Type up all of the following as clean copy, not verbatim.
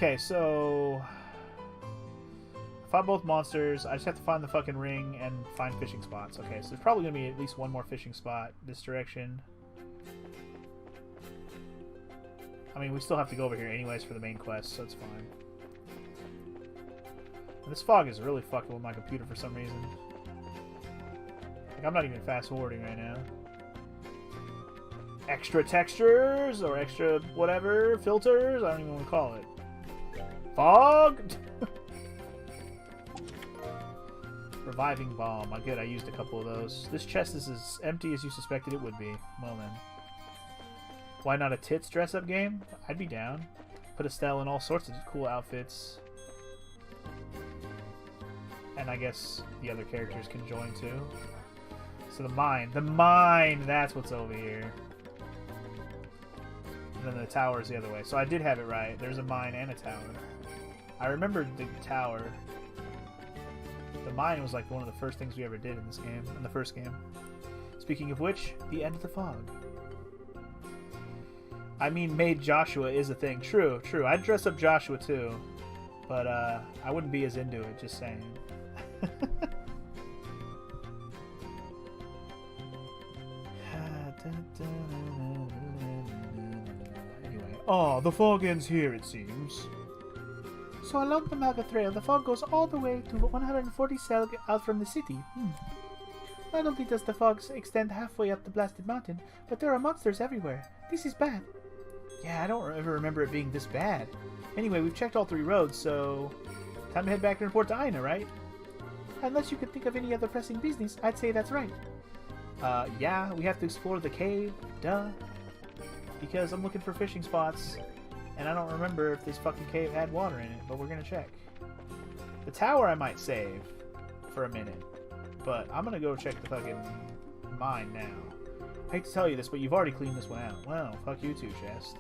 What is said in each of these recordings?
Okay, so fought both monsters. I just have to find the fucking ring and find fishing spots. Okay, so there's probably gonna be at least one more fishing spot this direction. I mean, we still have to go over here anyways for the main quest, so it's fine. And this fog is really fucking with my computer for some reason. Like, I'm not even fast forwarding right now. Extra textures or extra whatever filters. I don't even want to call it. Fog. Reviving bomb. Good, I used a couple of those. This chest is as empty as you suspected it would be. Well then. Why not a tits dress-up game? I'd be down. Put Estelle in all sorts of cool outfits. And I guess the other characters can join too. So the mine, that's what's over here. And then the tower is the other way. So I did have it right. There's a mine and a tower. I remembered the tower. The mine was like one of the first things we ever did in this game, in the first game. Speaking of which, the end of the fog. I mean, made Joshua is a thing. True, true. I'd dress up Joshua too. But I wouldn't be as into it, just saying. Anyway. Oh, the fog ends here, it seems. So along the Maga Trail, the fog goes all the way to 140 cell out from the city. Not only does the fog extend halfway up the blasted mountain, but there are monsters everywhere. This is bad. Yeah, I don't ever remember it being this bad. Anyway, we've checked all 3 roads, so time to head back and report to Aina, right? Unless you could think of any other pressing business, I'd say that's right. Yeah, we have to explore the cave, duh. Because I'm looking for fishing spots, and I don't remember if this fucking cave had water in it, but we're gonna check. The tower I might save for a minute, but I'm gonna go check the fucking mine now. I hate to tell you this, but you've already cleaned this one out. Well, fuck you too, Chest.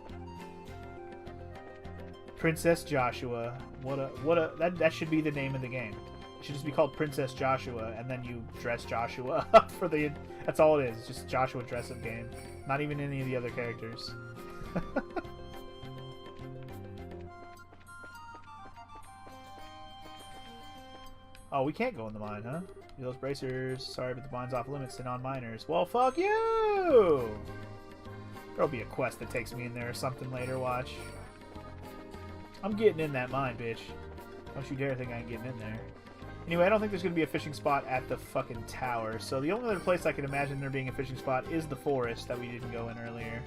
Princess Joshua. That should be the name of the game. It should just be called Princess Joshua, and then you dress Joshua up for the... That's all it is. It's just Joshua dress-up game. Not even any of the other characters. Oh, we can't go in the mine, huh? Those bracers. Sorry, but the mine's off limits to non-miners. Well, fuck you! There'll be a quest that takes me in there or something later, watch. I'm getting in that mine, bitch. Don't you dare think I ain't getting in there. Anyway, I don't think there's going to be a fishing spot at the fucking tower, so the only other place I can imagine there being a fishing spot is the forest that we didn't go in earlier.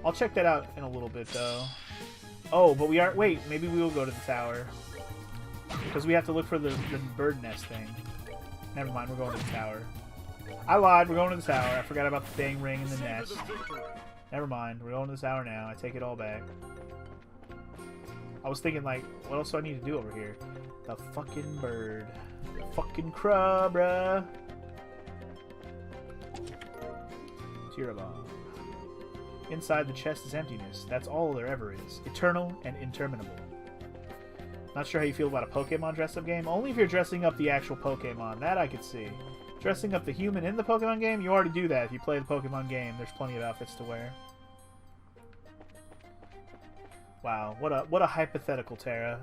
I'll check that out in a little bit, though. Oh, but we are... Wait, maybe we will go to the tower. Because we have to look for the bird nest thing. Never mind, we're going to the tower. I lied, we're going to the tower. I forgot about the dang ring and the nest. Never mind, we're going to the tower now. I take it all back. I was thinking, like, what else do I need to do over here? The fucking bird. The fucking crow, bruh. Tirabomb. Inside the chest is emptiness. That's all there ever is. Eternal and interminable. Not sure how you feel about a Pokemon dress-up game. Only if you're dressing up the actual Pokemon. That I could see. Dressing up the human in the Pokemon game, you already do that. If you play the Pokemon game, there's plenty of outfits to wear. Wow, what a hypothetical, Terra.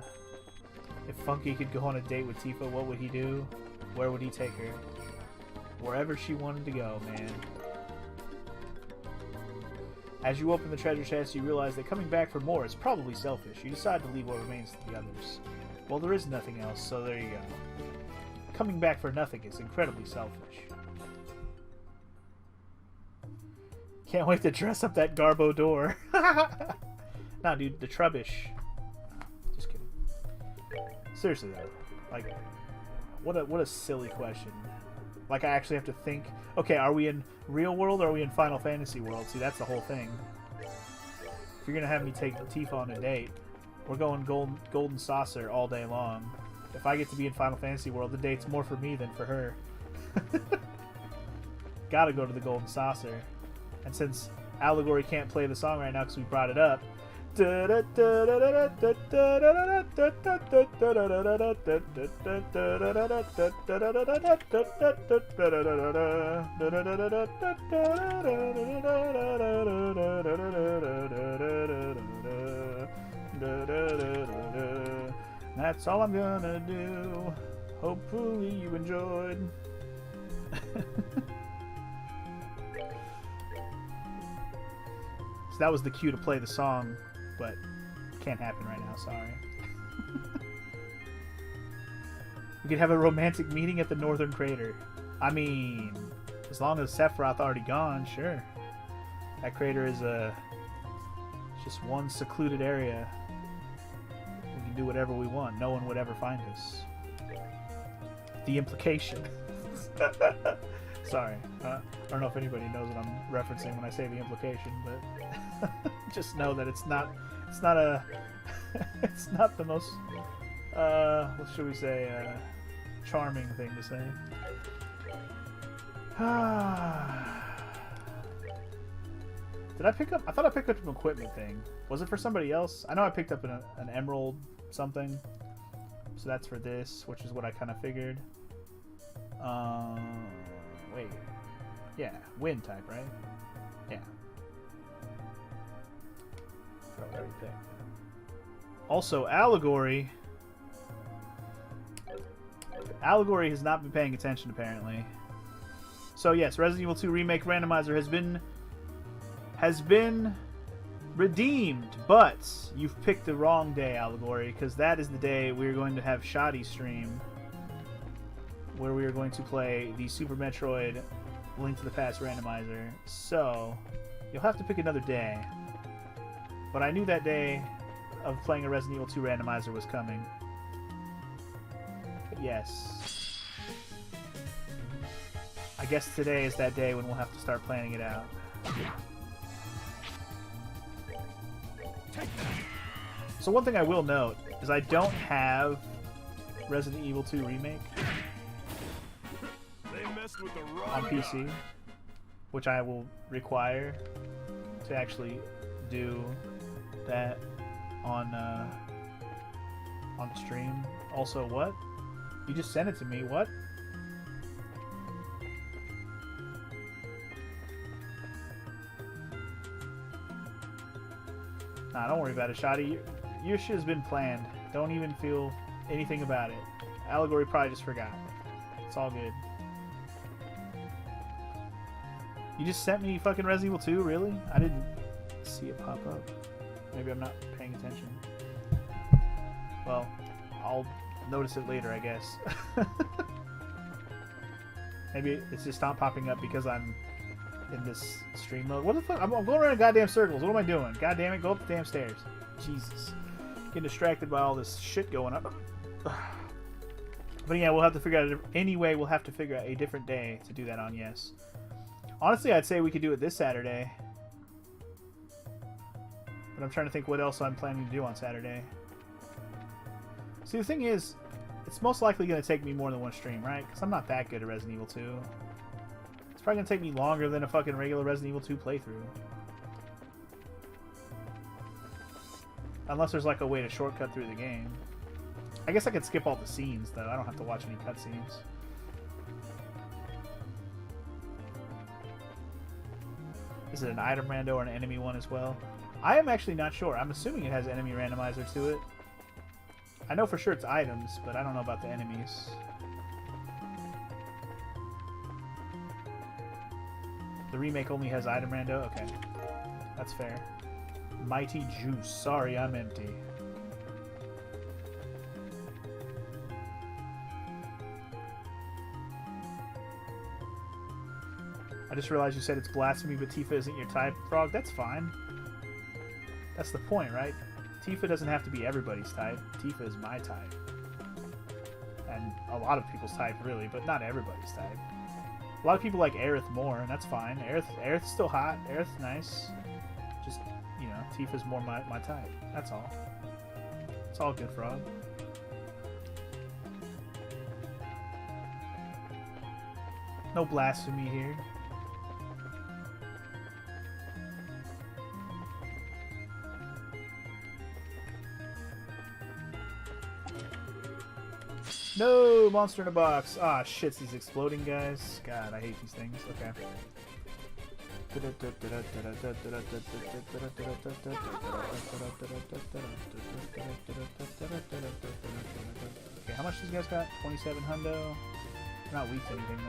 If Funky could go on a date with Tifa, what would he do? Where would he take her? Wherever she wanted to go, man. As you open the treasure chest, you realize that coming back for more is probably selfish. You decide to leave what remains to the others. Well, there is nothing else, so there you go. Coming back for nothing is incredibly selfish. Can't wait to dress up that Garbo door. Nah, dude, the Trubbish. Just kidding. Seriously, though. Like, what a silly question. Like, I actually have to think, okay, are we in real world or are we in Final Fantasy world? See, that's the whole thing. If you're going to have me take Tifa on a date, we're going golden saucer all day long. If I get to be in Final Fantasy world, the date's more for me than for her. Gotta go to the golden saucer. And since Allegory can't play the song right now because we brought it up, That's all I'm gonna do. Hopefully you enjoyed. So that was the cue to play the song, but can't happen right now, sorry. We could have a romantic meeting at the Northern Crater. I mean, as long as Sephiroth already gone, sure. That crater is just one secluded area. We can do whatever we want. No one would ever find us. The implication. Sorry. I don't know if anybody knows what I'm referencing when I say the implication, but just know that it's not a it's not the most what should we say, charming thing to say. Did I pick up? I thought I picked up an equipment thing. Was it for somebody else? I know I picked up an emerald something. So that's for this, which is what I kind of figured. Wait. Yeah, wind type, right? Yeah. Forgot what I picked. Also, Allegory. Allegory has not been paying attention, apparently. So yes, Resident Evil 2 Remake Randomizer has been redeemed, but you've picked the wrong day, Allegory, because that is the day we're going to have Shoddy stream, where we are going to play the Super Metroid Link to the Past Randomizer. So you'll have to pick another day. But I knew that day of playing a Resident Evil 2 Randomizer was coming. But yes. I guess today is that day when we'll have to start planning it out. So one thing I will note is I don't have Resident Evil 2 Remake on PC, which I will require to actually do that on stream. Also, what? You just sent it to me. What? Nah, don't worry about it, Shoddy. Your shit has been planned. Don't even feel anything about it. Allegory probably just forgot. It's all good. You just sent me fucking Resident Evil 2? Really? I didn't see it pop up. Maybe I'm not paying attention. Well, I'll notice it later, I guess. Maybe it's just not popping up because I'm in this stream mode. What the fuck? I'm going around in goddamn circles. What am I doing? God damn it, go up the damn stairs. Jesus. Getting distracted by all this shit going up. But yeah, we'll have to figure out anyway, we'll have to figure out a different day to do that on, yes. Honestly, I'd say we could do it this Saturday. But I'm trying to think what else I'm planning to do on Saturday. See, the thing is, it's most likely going to take me more than one stream, right? Because I'm not that good at Resident Evil 2. It's probably going to take me longer than a fucking regular Resident Evil 2 playthrough. Unless there's like a way to shortcut through the game. I guess I could skip all the scenes, though. I don't have to watch any cutscenes. Is it an item rando or an enemy one as well? I am actually not sure. I'm assuming it has enemy randomizer to it. I know for sure it's items, but I don't know about the enemies. The remake only has item rando? Okay. That's fair. Mighty Juice. Sorry, I'm empty. I just realized you said it's blasphemy, but Tifa isn't your type, Frog. That's fine. That's the point, right? Tifa doesn't have to be everybody's type. Tifa is my type. And a lot of people's type, really, but not everybody's type. A lot of people like Aerith more, and that's fine. Aerith's still hot. Aerith's nice. Just, you know, Tifa's more my type. That's all. It's all good, Frog. No blasphemy here. No! Monster in a box! Ah, shit, these exploding guys. God, I hate these things. Okay. how much these guys got? 27 hundo. Not weak to anything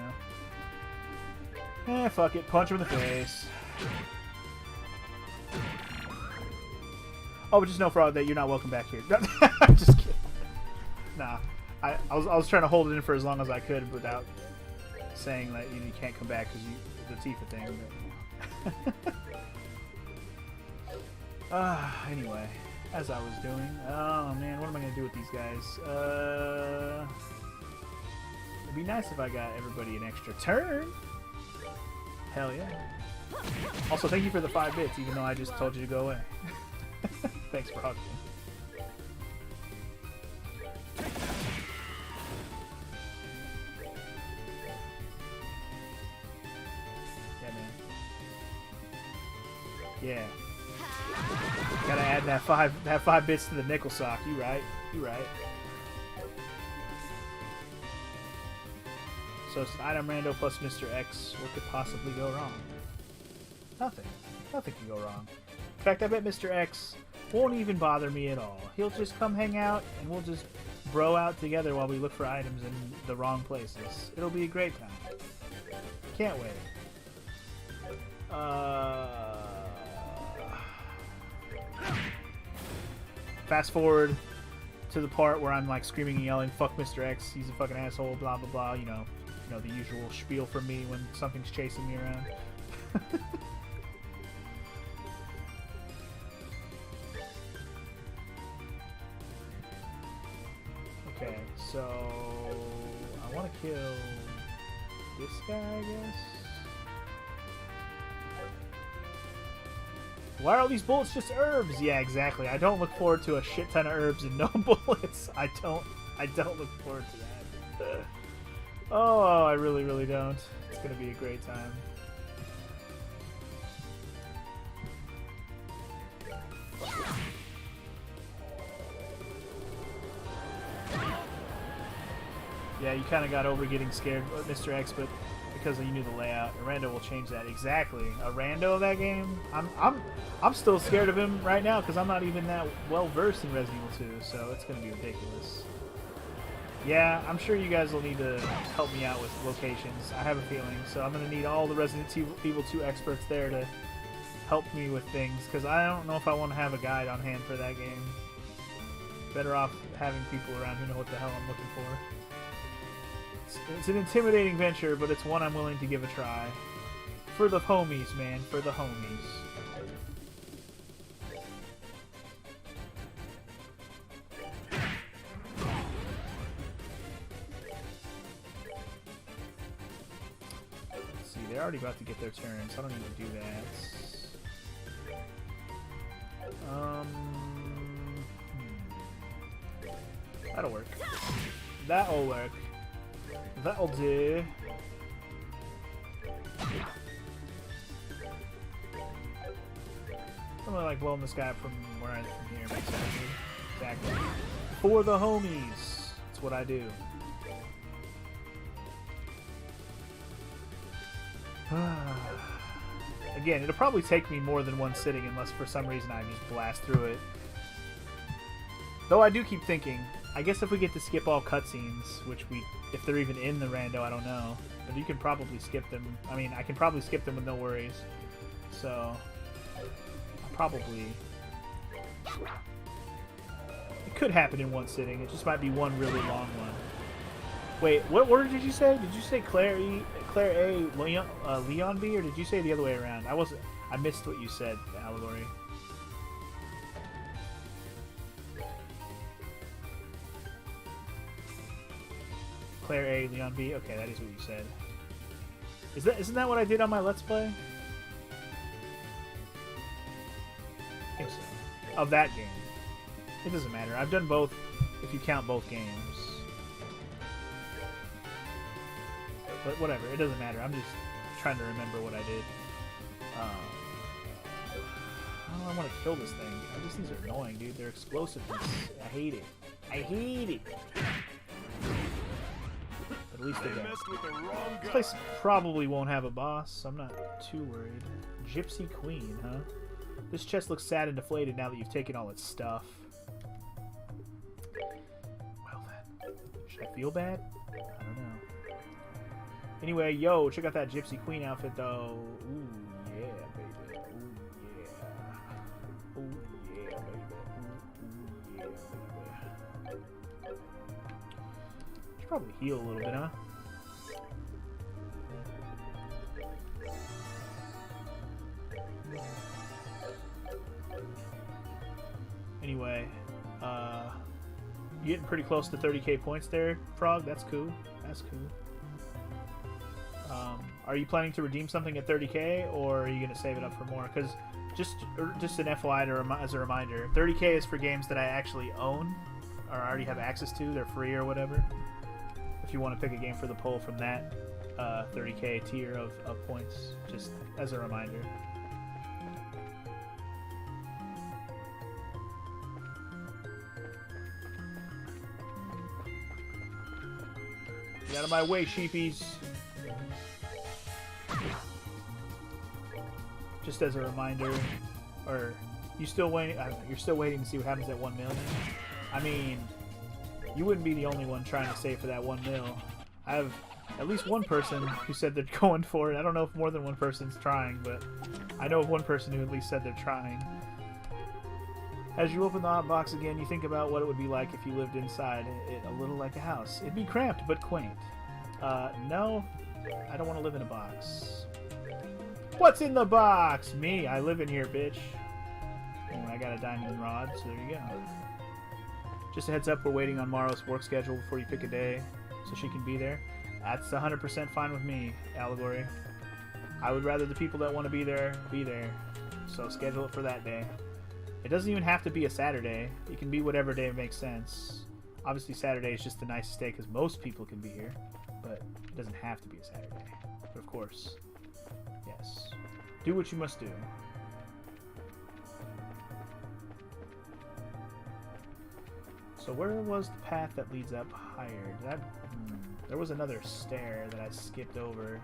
now. Fuck it. Punch him in the face. Oh, but just know, Frog, that you're not welcome back here. I'm just kidding. Nah. I was trying to hold it in for as long as I could without saying that you can't come back because the Tifa thing. But... anyway, as I was doing... Oh, man, what am I going to do with these guys? It'd be nice if I got everybody an extra turn. Hell yeah. Also, thank you for the 5 bits, even though I just told you to go away. Thanks for hugging. Yeah, man. Yeah. Gotta add that 5 bits to the nickel sock. You right. You right. So it's an item rando plus Mr. X. What could possibly go wrong? Nothing. Nothing can go wrong. In fact, I bet Mr. X won't even bother me at all. He'll just come hang out, and we'll just bro out together while we look for items in the wrong places. It'll be a great time. Can't wait. Fast forward to the part where I'm like screaming and yelling, "Fuck Mr. X! He's a fucking asshole!" Blah blah blah. You know the usual spiel from me when something's chasing me around. Okay, so I want to kill this guy, I guess. Why are all these bullets just herbs? Yeah, exactly. I don't look forward to a shit ton of herbs and no bullets. I don't look forward to that. Oh, I really, really don't. It's gonna be a great time. Yeah, you kind of got over getting scared, Mr. X, but because you knew the layout, a rando will change that. Exactly, a rando of that game. I'm still scared of him right now because I'm not even that well versed in Resident Evil 2, so it's gonna be ridiculous. Yeah, I'm sure you guys will need to help me out with locations. I have a feeling, so I'm gonna need all the Resident Evil 2 experts there to help me with things because I don't know if I want to have a guide on hand for that game. Better off having people around who know what the hell I'm looking for. It's an intimidating venture, but it's one I'm willing to give a try. For the homies, man. For the homies. Let's see, they're already about to get their turn, so I don't need to do that. That'll work. That'll work. That'll do. I'm gonna like blowing this guy up from where I'm from here. Exactly. For the homies. That's what I do. Again, it'll probably take me more than one sitting unless for some reason I just blast through it. Though I do keep thinking, I guess if we get to skip all cutscenes, which if they're even in the rando, I don't know. But you can probably skip them. I mean, I can probably skip them with no worries. So, probably... It could happen in one sitting. It just might be one really long one. Wait, what word did you say? Did you say Claire A, Leon B, or did you say the other way around? I missed what you said, Allegory. Claire A, Leon B. Okay, that is what you said. Isn't that what I did on my Let's Play? I think so. Of that game. It doesn't matter. I've done both if you count both games. But whatever, it doesn't matter. I'm just trying to remember what I did. I want to kill this thing. These things are annoying, dude. They're explosiveness. I hate it. I hate it. At least they don't. This place probably won't have a boss, so I'm not too worried. Gypsy Queen, huh? This chest looks sad and deflated now that you've taken all its stuff. Well then, feel bad? I don't know. Anyway, yo, check out that Gypsy Queen outfit, though. Ooh, yeah, baby. Ooh, yeah. Ooh, yeah, baby. Ooh, yeah, baby. Should probably heal a little bit, huh? Anyway, you're getting pretty close to 30k points there, Frog. That's cool. That's cool. Are you planning to redeem something at 30k, or are you going to save it up for more? Because just an FYI as a reminder, 30k is for games that I actually own or already have access to. They're free or whatever. If you want to pick a game for the poll from that 30k tier of points, just as a reminder. Get out of my way, sheepies. Just as a reminder, or you still waiting? I don't know, you're still waiting to see what happens at 1 million. I mean, you wouldn't be the only one trying to save for that 1 mil. I have at least one person who said they're going for it. I don't know if more than one person's trying, but I know of one person who at least said they're trying. As you open the hot box again, you think about what it would be like if you lived inside it, a little like a house. It'd be cramped but quaint. No, I don't want to live in a box. What's in the box? Me. I live in here, bitch. Anyway, I got a diamond rod, so there you go. Just a heads up, we're waiting on Maro's work schedule before you pick a day, so she can be there. That's 100% fine with me, Allegory. I would rather the people that want to be there, so schedule it for that day. It doesn't even have to be a Saturday. It can be whatever day makes sense. Obviously, Saturday is just the nicest day because most people can be here, but it doesn't have to be a Saturday. But of course, yes. Do what you must do. So where was the path that leads up higher? There was another stair that I skipped over.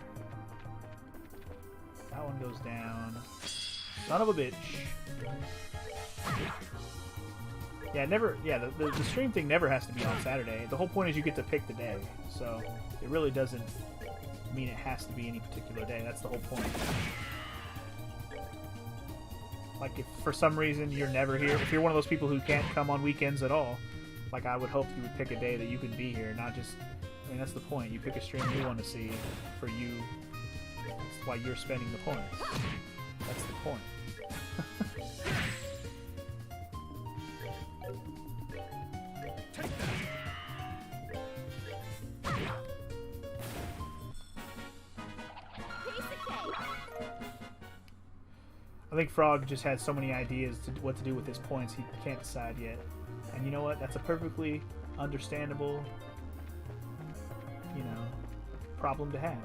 That one goes down. Son of a bitch. Yeah, the stream thing never has to be on Saturday. The whole point is you get to pick the day. So it really doesn't mean it has to be any particular day. That's the whole point. Like if for some reason you're never here, if you're one of those people who can't come on weekends at all, like I would hope you would pick a day that you can be here, not just, I mean, that's the point. You pick a stream you want to see for you. That's why you're spending the points. That's the point. I think Frog just has so many ideas to what to do with his points he can't decide yet. And you know what? That's a perfectly understandable, problem to have.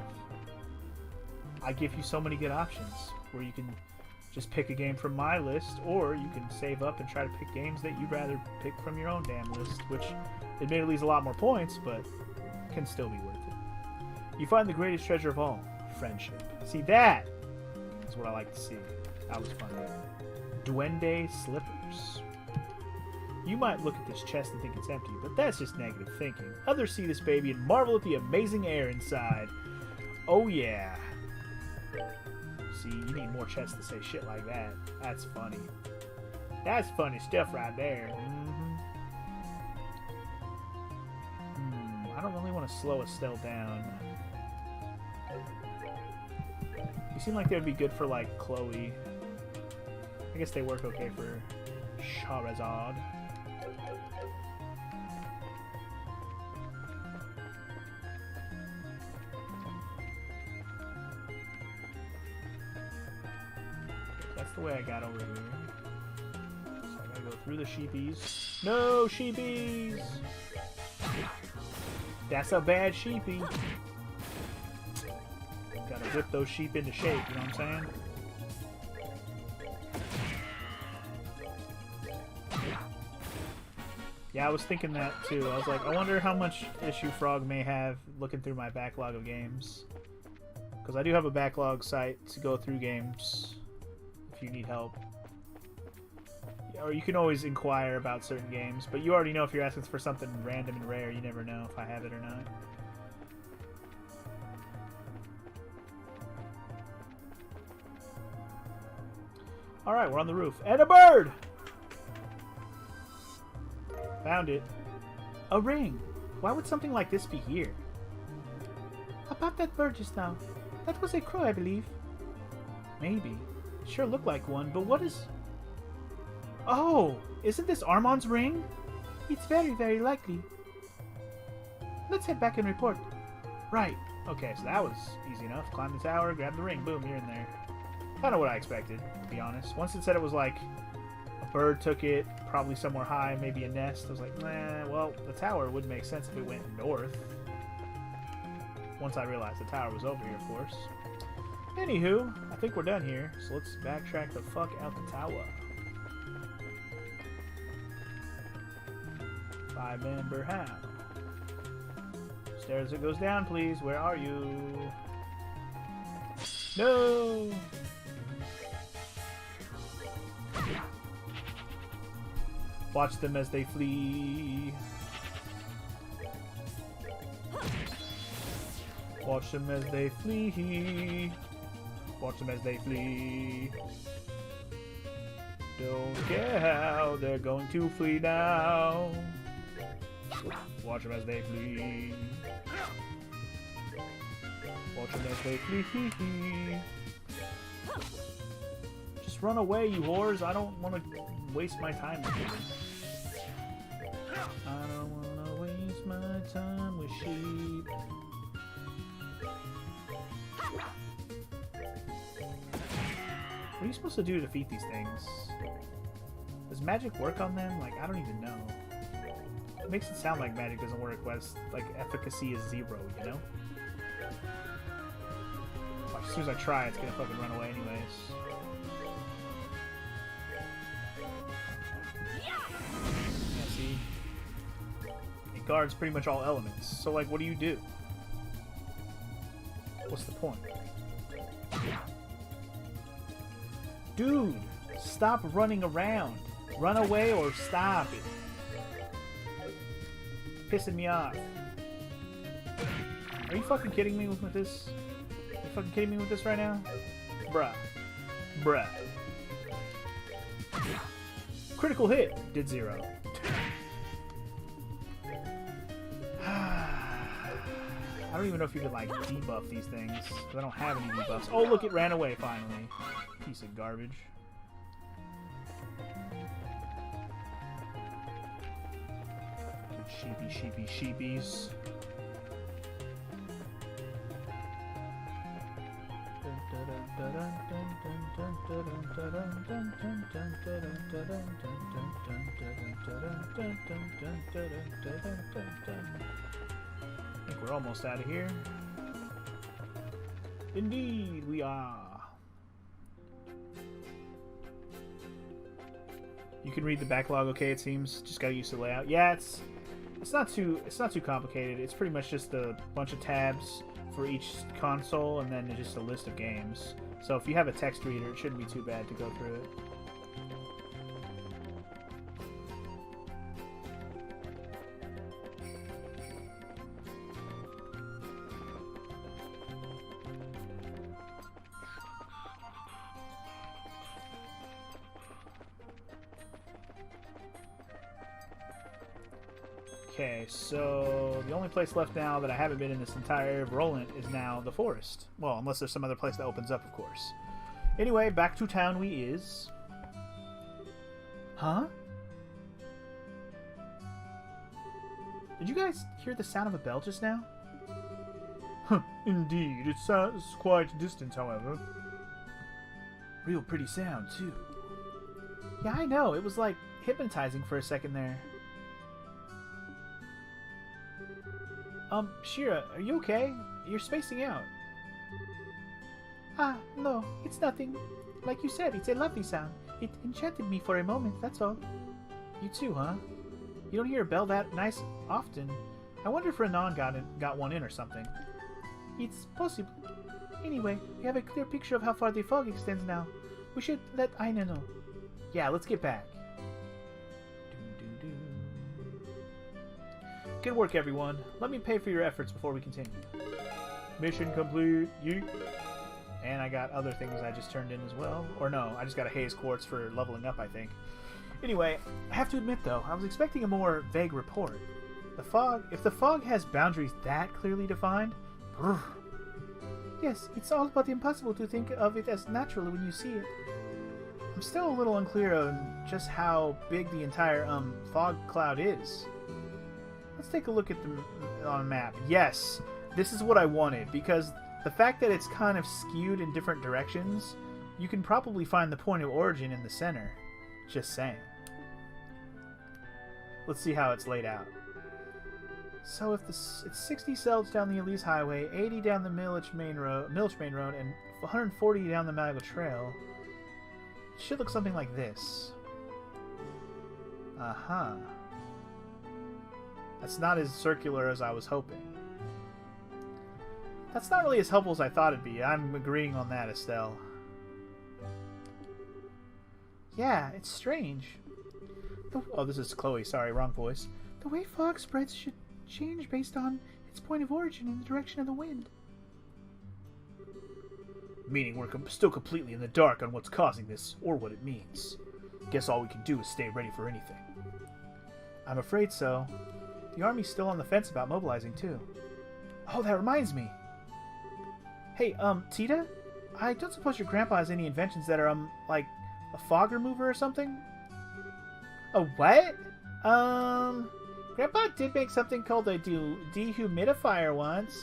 I give you so many good options where you can just pick a game from my list, or you can save up and try to pick games that you'd rather pick from your own damn list, which admittedly is a lot more points, but can still be worth it. You find the greatest treasure of all, friendship. See, that is what I like to see. That was funny. Duende slippers. You might look at this chest and think it's empty, but that's just negative thinking. Others see this baby and marvel at the amazing air inside. Oh yeah. See, you need more chests to say shit like that. That's funny. That's funny stuff right there. I don't really want to slow Estelle down. You seem like they would be good for, like, Chloe. I guess they work okay for Charizard. That's the way I got over here. So I gotta go through the sheepies. No sheepies! That's a bad sheepy. Gotta whip those sheep into shape, you know what I'm saying? Yeah, I was thinking that too. I was like, I wonder how much issue Frog may have looking through my backlog of games. Because I do have a backlog site to go through games if you need help. or you can always inquire about certain games, but you already know if you're asking for something random and rare, you never know if I have it or not. Alright, we're on the roof. And a bird! Found it. A ring. Why would something like this be here? About that bird just now. That was a crow, I believe. Maybe. Sure looked like one, but what is... Oh! Isn't this Armand's ring? It's very, very likely. Let's head back and report. Right. Okay, so that was easy enough. Climb the tower, grab the ring. Boom, you're in there. Kind of what I expected, to be honest. Once it said it was like a bird took it, probably somewhere high, maybe a nest, I was like, nah, well, the tower would make sense if it went north. Once I realized the tower was over here, of course. Anywho, I think we're done here, so let's backtrack the fuck out the tower. 5-member hound. Stairs it goes down, please. Where are you? No! Watch them as they flee. Watch them as they flee. Watch them as they flee. Don't care how they're going to flee now. Watch them as they flee. Watch them as they flee. Just run away, you whores. I don't want to waste my time with you. I don't want to waste my time with sheep. What are you supposed to do to defeat these things? Does magic work on them? Like, I don't even know. It makes it sound like magic doesn't work, but it's, like, efficacy is 0, you know? Watch, as soon as I try, it's gonna fucking run away anyways. Yeah, see? It guards pretty much all elements. So, like, what do you do? What's the point? Dude, stop running around. Run away or stop it. Pissing me off. Are you fucking kidding me with this? Are you fucking kidding me with this right now? Bruh. Bruh. Critical hit. Did 0. I don't even know if you can, like, debuff these things. Because I don't have any debuffs. Oh, look, it ran away, finally. Piece of garbage. Sheepy, sheepy, sheepies. I think we're almost out of here. Indeed, we are. You can read the backlog, okay? It seems just gotta use the layout. Yeah, it's not too complicated. It's pretty much just a bunch of tabs for each console, and then just a list of games. So if you have a text reader, it shouldn't be too bad to go through it. Okay, so the only place left now that I haven't been in this entire area of Roland is now the forest. Well, unless there's some other place that opens up, of course. Anyway, back to town we is. Huh? Did you guys hear the sound of a bell just now? Huh, indeed. It sounds quite distant, however. Real pretty sound, too. Yeah, I know. It was, like, hypnotizing for a second there. Shira, are you okay? You're spacing out. Ah, no, it's nothing. Like you said, it's a lovely sound. It enchanted me for a moment, that's all. You too, huh? You don't hear a bell that nice often. I wonder if Renan got one in or something. It's possible. Anyway, we have a clear picture of how far the fog extends now. We should let Aina know. Yeah, let's get back. Good work, everyone. Let me pay for your efforts before we continue. Mission complete. Yeet. And I got other things I just turned in as well. Or no, I just got a haze quartz for leveling up, I think. Anyway, I have to admit, though, I was expecting a more vague report. If the fog has boundaries that clearly defined... Brr. Yes, it's all but impossible to think of it as natural when you see it. I'm still a little unclear on just how big the entire fog cloud is. Let's take a look at the on a map. Yes, this is what I wanted, because the fact that it's kind of skewed in different directions, you can probably find the point of origin in the center. Just saying. Let's see how it's laid out. So if it's 60 cells down the Elise Highway, 80 down the Millich Main Road, and 140 down the Malaga Trail, it should look something like this. Uh-huh. That's not as circular as I was hoping. That's not really as helpful as I thought it'd be. I'm agreeing on that, Estelle. Yeah, it's strange. Oh, this is Chloe. Sorry, wrong voice. The way fog spreads should change based on its point of origin and the direction of the wind. Meaning we're still completely in the dark on what's causing this, or what it means. Guess all we can do is stay ready for anything. I'm afraid so. The army's still on the fence about mobilizing, too. Oh, that reminds me. Hey, Tita? I don't suppose your grandpa has any inventions that are, like, a fog remover or something? A what? Grandpa did make something called a dehumidifier once.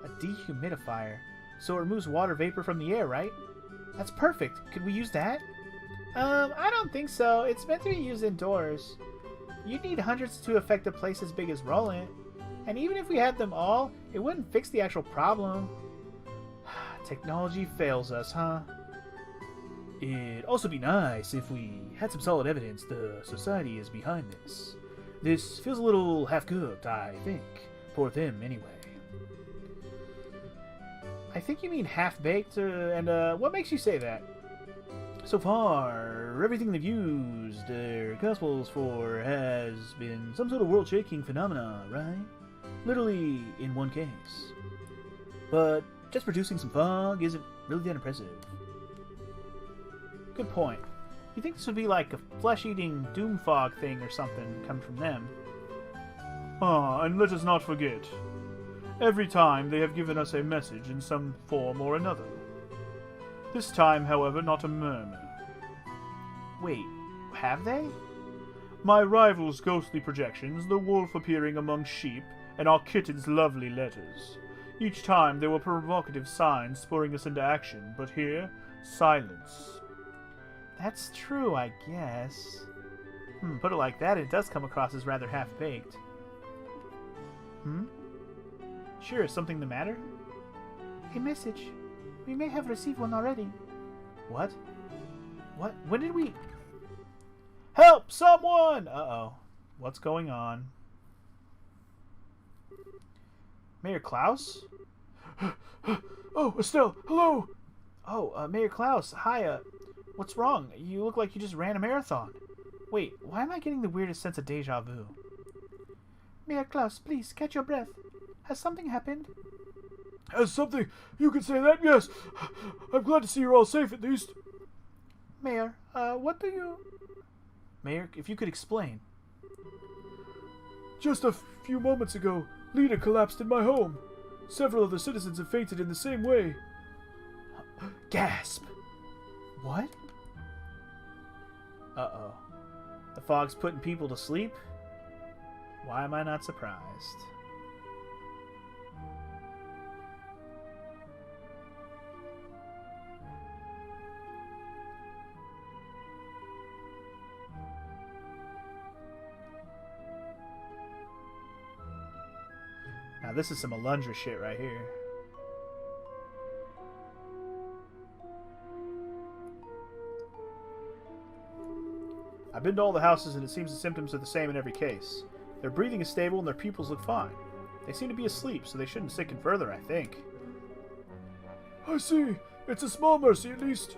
A dehumidifier? So it removes water vapor from the air, right? That's perfect. Could we use that? I don't think so. It's meant to be used indoors. You'd need hundreds to affect a place as big as Roland. And even if we had them all, it wouldn't fix the actual problem. Technology fails us, huh? It'd also be nice if we had some solid evidence the society is behind this. This feels a little half-cooked, I think. For them, anyway. I think you mean half-baked, and what makes you say that? So far, everything they've used their gospels for has been some sort of world-shaking phenomena, right? Literally in one case. But just producing some fog isn't really that impressive. Good point. You think this would be like a flesh-eating doom fog thing or something coming from them? Ah, and let us not forget. Every time they have given us a message in some form or another. This time, however, not a murmur. Wait, have they? My rival's ghostly projections, the wolf appearing among sheep, and our kitten's lovely letters. Each time there were provocative signs spurring us into action, but here, silence. That's true, I guess. Put it like that, it does come across as rather half-baked. Sure, is something the matter? A message. We may have received one already. What? What? When did we... Help! Someone! Uh-oh. What's going on? Mayor Klaus? Oh, Estelle! Hello! Oh, Mayor Klaus, hi, what's wrong? You look like you just ran a marathon. Wait, why am I getting the weirdest sense of deja vu? Mayor Klaus, please, catch your breath. Has something happened? Has something? You can say that, yes. I'm glad to see you're all safe, at least. Mayor, what do you... Mayor, if you could explain. Just a few moments ago, Lita collapsed in my home. Several of the citizens have fainted in the same way. Gasp! What? Uh-oh. The fog's putting people to sleep? Why am I not surprised? Now this is some Alundra shit right here. I've been to all the houses and it seems the symptoms are the same in every case. Their breathing is stable and their pupils look fine. They seem to be asleep, so they shouldn't sicken further, I think. I see. It's a small mercy, at least.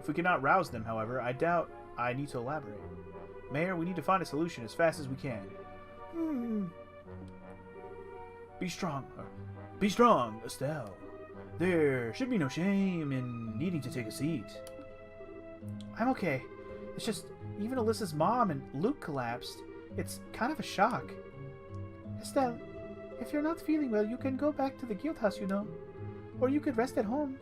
If we cannot rouse them, however, I doubt I need to elaborate. Mayor, we need to find a solution as fast as we can. Be strong. Be strong, Estelle. There should be no shame in needing to take a seat. I'm okay. It's just, even Alyssa's mom and Luke collapsed. It's kind of a shock. Estelle, if you're not feeling well, you can go back to the guild house, you know. Or you could rest at home.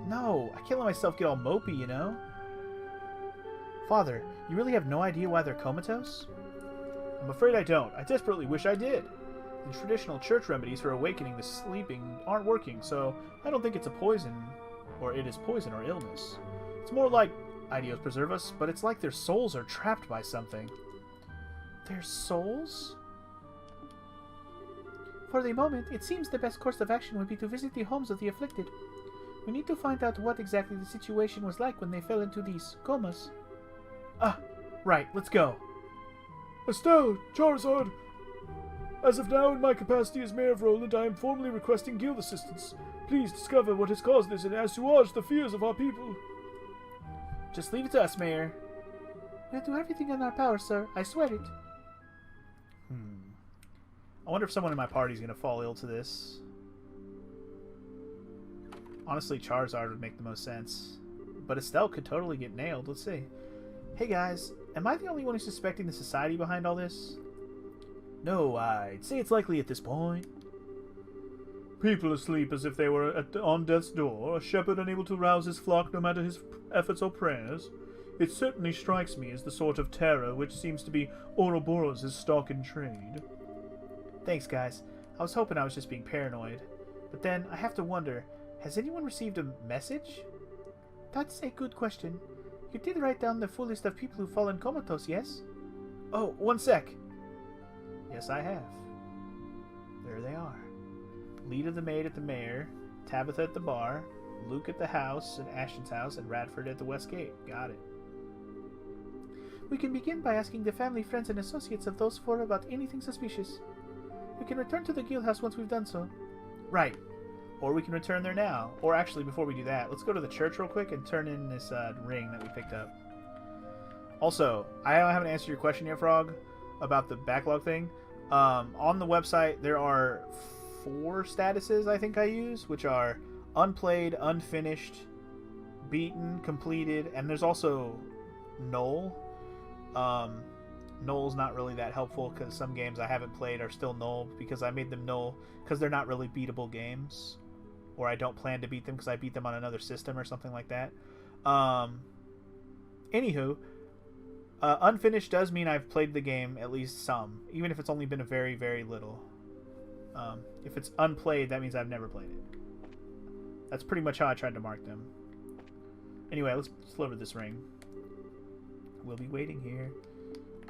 No, I can't let myself get all mopey, you know. Father, you really have no idea why they're comatose? I'm afraid I don't. I desperately wish I did. The traditional church remedies for awakening the sleeping aren't working, so I don't think it's a poison, or it is poison or illness. It's more like, Ideos preserve us, but it's like their souls are trapped by something. Their souls? For the moment, it seems the best course of action would be to visit the homes of the afflicted. We need to find out what exactly the situation was like when they fell into these comas. Ah, right, let's go. Estelle, Charizard! As of now, in my capacity as Mayor of Roland, I am formally requesting guild assistance. Please discover what has caused this and assuage the fears of our people. Just leave it to us, Mayor. We'll do everything in our power, sir. I swear it. I wonder if someone in my party is going to fall ill to this. Honestly, Charizard would make the most sense. But Estelle could totally get nailed. Let's see. Hey guys, am I the only one who's suspecting the society behind all this? No, I'd say it's likely at this point. People asleep as if they were on death's door, a shepherd unable to rouse his flock no matter his efforts or prayers. It certainly strikes me as the sort of terror which seems to be Ouroboros' stock in trade. Thanks, guys. I was hoping I was just being paranoid. But then, I have to wonder, has anyone received a message? That's a good question. You did write down the full list of people who've fallen comatose, yes? Oh, one sec. Yes, I have. There they are. Lita the maid at the mayor, Tabitha at the bar, Luke at the house, and Ashton's house, and Radford at the west gate. Got it. We can begin by asking the family, friends, and associates of those four about anything suspicious. We can return to the guild house once we've done so. Right. Or we can return there now. Or actually, before we do that, let's go to the church real quick and turn in this ring that we picked up. Also, I haven't answered your question yet, Frog, about the backlog thing. On the website, there are 4 statuses I think I use, which are unplayed, unfinished, beaten, completed, and there's also null. Null's not really that helpful because some games I haven't played are still null because I made them null because they're not really beatable games, or I don't plan to beat them because I beat them on another system or something like that. Anywho, unfinished does mean I've played the game at least some, even if it's only been a very, very little. If it's unplayed, that means I've never played it. That's pretty much how I tried to mark them. Anyway, let's deliver this ring. We'll be waiting here.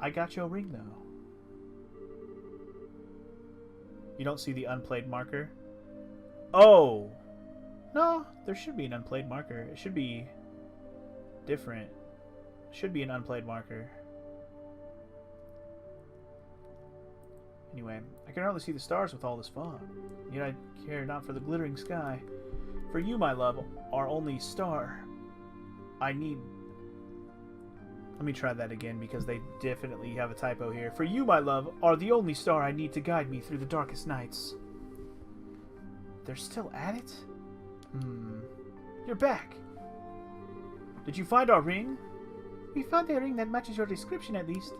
I got your ring, though. You don't see the unplayed marker? Oh! No, there should be an unplayed marker. It should be different. Should be an unplayed marker. Anyway, I can hardly see the stars with all this fog. Yet I care not for the glittering sky. For you, my love, are only star. I need... Let me try that again because they definitely have a typo here. For you, my love, are the only star I need to guide me through the darkest nights. They're still at it? You're back. Did you find our ring? We found a ring that matches your description at least.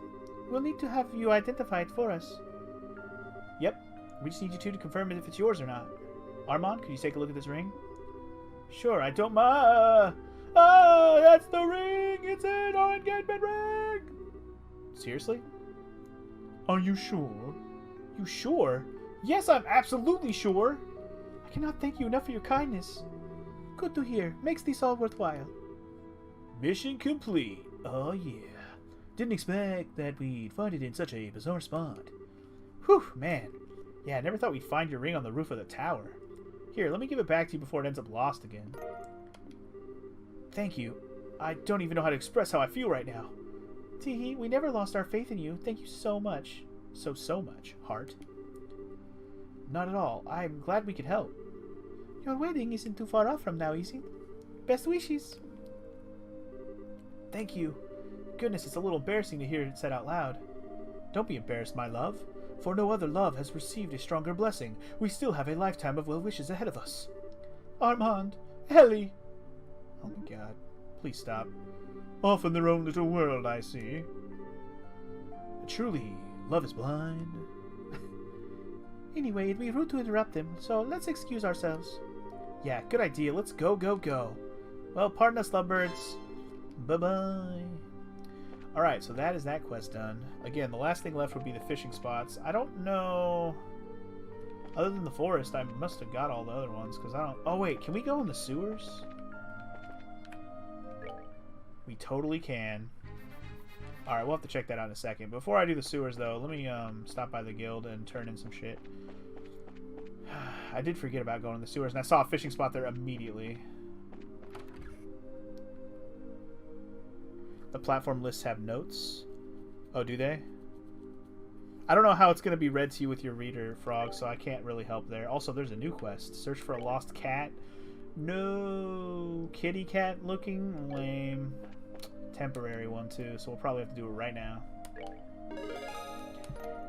We'll need to have you identify it for us. Yep. We just need you two to confirm if it's yours or not. Armand, could you take a look at this ring? Sure, I don't mind. Ah, that's the ring! It's in our engagement ring! Seriously? Are you sure? You sure? Yes, I'm absolutely sure! I cannot thank you enough for your kindness. Good to hear. Makes this all worthwhile. Mission complete. Oh yeah. Didn't expect that we'd find it in such a bizarre spot. Whew, man. Yeah, I never thought we'd find your ring on the roof of the tower. Here, let me give it back to you before it ends up lost again. Thank you. I don't even know how to express how I feel right now. Teehee, we never lost our faith in you. Thank you so much. So much, heart. Not at all. I'm glad we could help. Your wedding isn't too far off from now, is it? Best wishes. Thank you. Goodness, it's a little embarrassing to hear it said out loud. Don't be embarrassed, my love. For no other love has received a stronger blessing. We still have a lifetime of well wishes ahead of us. Armand! Ellie! Oh my god. Please stop. Off in their own little world, I see. Truly, love is blind. Anyway, it'd be rude to interrupt them, so let's excuse ourselves. Yeah, good idea. Let's go, go, go. Well, pardon us, lovebirds. Bye-bye. Alright, so that is that quest done. Again, the last thing left would be the fishing spots. I don't know... Other than the forest, I must have got all the other ones, because I don't... Oh, wait, can we go in the sewers? We totally can. Alright, we'll have to check that out in a second. Before I do the sewers, though, let me stop by the guild and turn in some shit. I did forget about going in the sewers, and I saw a fishing spot there immediately. The platform lists have notes. Oh, do they? I don't know how it's going to be read to you with your reader, Frog, so I can't really help there. Also, there's a new quest. Search for a lost cat. No. Kitty cat looking? Lame. Temporary one, too, so we'll probably have to do it right now.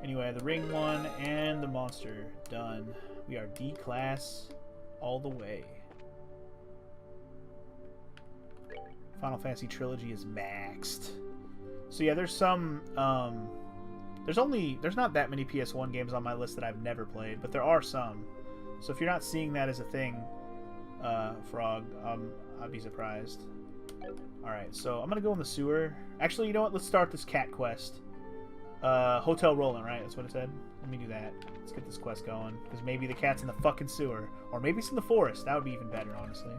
Anyway, the ring one and the monster. Done. We are D-class all the way. Final Fantasy Trilogy is maxed. So yeah, there's some, there's not that many PS1 games on my list that I've never played, but there are some. So if you're not seeing that as a thing, Frog, I'd be surprised. Alright, so I'm gonna go in the sewer. Actually, you know what? Let's start this cat quest. Hotel Roland, right? That's what it said. Let me do that. Let's get this quest going. Because maybe the cat's in the fucking sewer. Or maybe it's in the forest. That would be even better, honestly.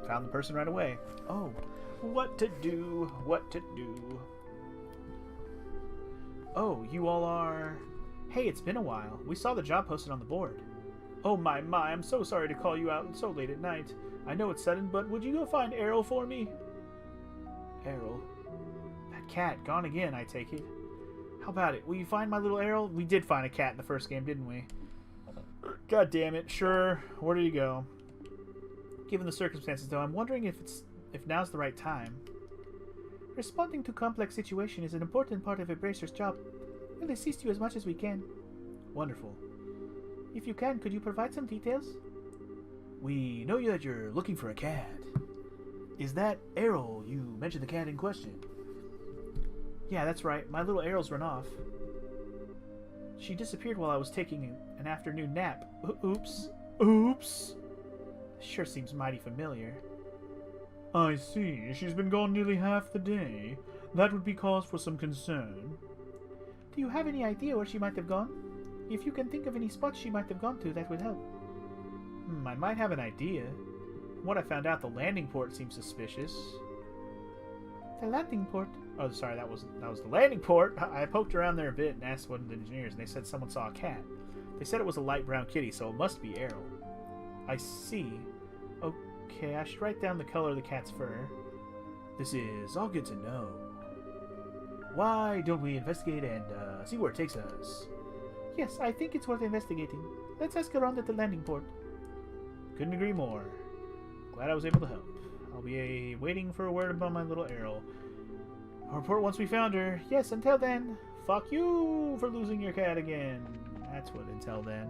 Found the person right away. Oh, what to do? What to do? Oh, you all are... Hey, it's been a while. We saw the job posted on the board. Oh my, I'm so sorry to call you out so late at night. I know it's sudden, but would you go find Errol for me? Errol? That cat, gone again, I take it. How about it? Will you find my little Errol? We did find a cat in the first game, didn't we? God damn it, sure. Where did he go? Given the circumstances, though, I'm wondering if now's the right time. Responding to complex situation is an important part of a bracer's job. We'll assist you as much as we can. Wonderful. If you can, could you provide some details? We know that you're looking for a cat. Is that Errol? You mentioned the cat in question. Yeah, that's right. My little Errol's run off. She disappeared while I was taking an afternoon nap. Oops. Oops. Sure seems mighty familiar. I see. She's been gone nearly half the day. That would be cause for some concern. Do you have any idea where she might have gone? If you can think of any spots she might have gone to, that would help. I might have an idea. From what I found out, the landing port seems suspicious. The landing port? Oh, sorry, that was the landing port. I poked around there a bit and asked one of the engineers, and they said someone saw a cat. They said it was a light brown kitty, so it must be Errol. I see. Okay, I should write down the color of the cat's fur. This is all good to know. Why don't we investigate and see where it takes us? Yes, I think it's worth investigating. Let's ask around at the landing port. Couldn't agree more. Glad I was able to help. I'll be waiting for a word about my little Errol. I'll report once we found her. Yes, until then, fuck you for losing your cat again. That's what until then.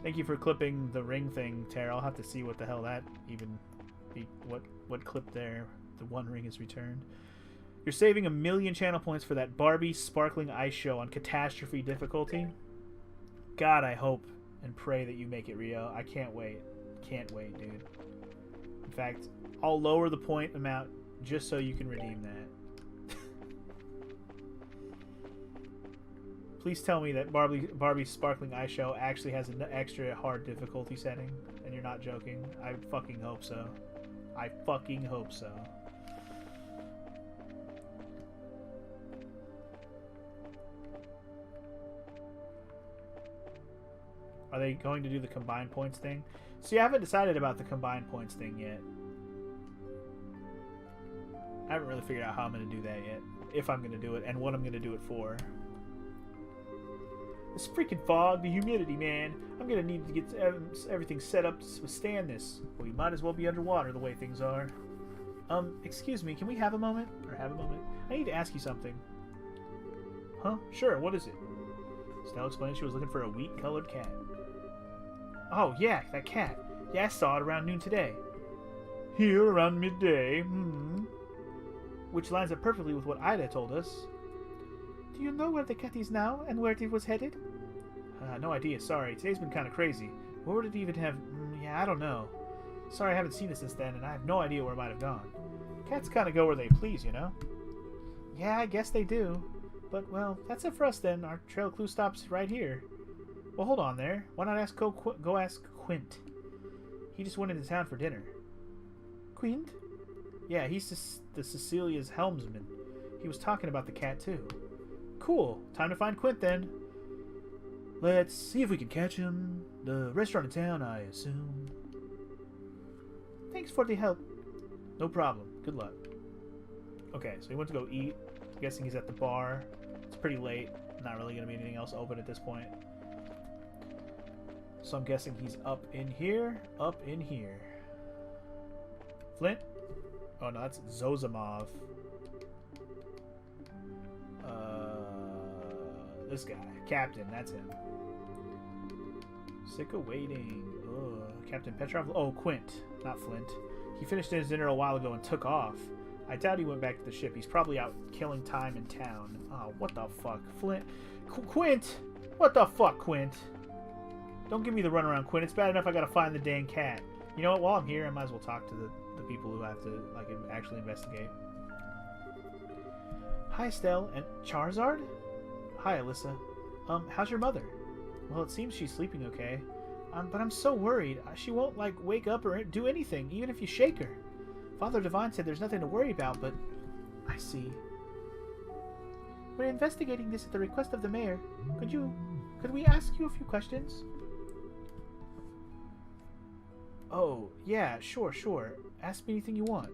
Thank you for clipping the ring thing, Tara. I'll have to see what the hell that even be. What clip there? The one ring is returned. You're saving 1,000,000 channel points for that Barbie Sparkling Ice Show on Catastrophe difficulty. God, I hope and pray that you make it, Rio. I can't wait. Can't wait, dude. In fact, I'll lower the point amount just so you can redeem that. Please tell me that Barbie Sparkling Ice Show actually has an extra hard difficulty setting, and you're not joking. I fucking hope so. I fucking hope so. Are they going to do the combined points thing? See, I haven't decided about the combined points thing yet. I haven't really figured out how I'm going to do that yet. If I'm going to do it, and what I'm going to do it for. This freaking fog, the humidity, man. I'm going to need to get everything set up to withstand this. We might as well be underwater the way things are. Excuse me, can we have a moment? Or have a moment? I need to ask you something. Huh? Sure, what is it? Stella explained she was looking for a wheat-colored cat. Oh, yeah, that cat. Yeah, I saw it around noon today. Here, around midday, Which lines up perfectly with what Ida told us. Do you know where the cat is now, and where it was headed? No idea, sorry. Today's been kind of crazy. Where would it even have... yeah, I don't know. Sorry, I haven't seen it since then, and I have no idea where it might have gone. Cats kind of go where they please, you know? Yeah, I guess they do. But, well, that's it for us then. Our trail clue stops right here. Well, hold on there. Why not go ask Quint? He just went into town for dinner. Quint? Yeah, he's the Cecilia's helmsman. He was talking about the cat, too. Cool. Time to find Quint, then. Let's see if we can catch him. The restaurant in town, I assume. Thanks for the help. No problem. Good luck. Okay, so he went to go eat. I'm guessing he's at the bar. It's pretty late. Not really going to be anything else open at this point. So I'm guessing he's up in here. Up in here. Flint? Oh no, that's Zozimov. This guy. Captain, that's him. Sick of waiting. Ugh. Captain Petrov? Oh, Quint, not Flint. He finished his dinner a while ago and took off. I doubt he went back to the ship. He's probably out killing time in town. Oh, what the fuck? Flint? Quint! What the fuck, Quint? Don't give me the runaround, Quint. It's bad enough I gotta find the dang cat. You know what? While I'm here, I might as well talk to the people who have to, like, actually investigate. Hi, Stell. And Charizard? Hi, Alyssa. How's your mother? Well, it seems she's sleeping okay. But I'm so worried. She won't, like, wake up or do anything, even if you shake her. Father Divine said there's nothing to worry about, but... I see. We're investigating this at the request of the mayor. Could we ask you a few questions? Oh, yeah, sure. Ask me anything you want.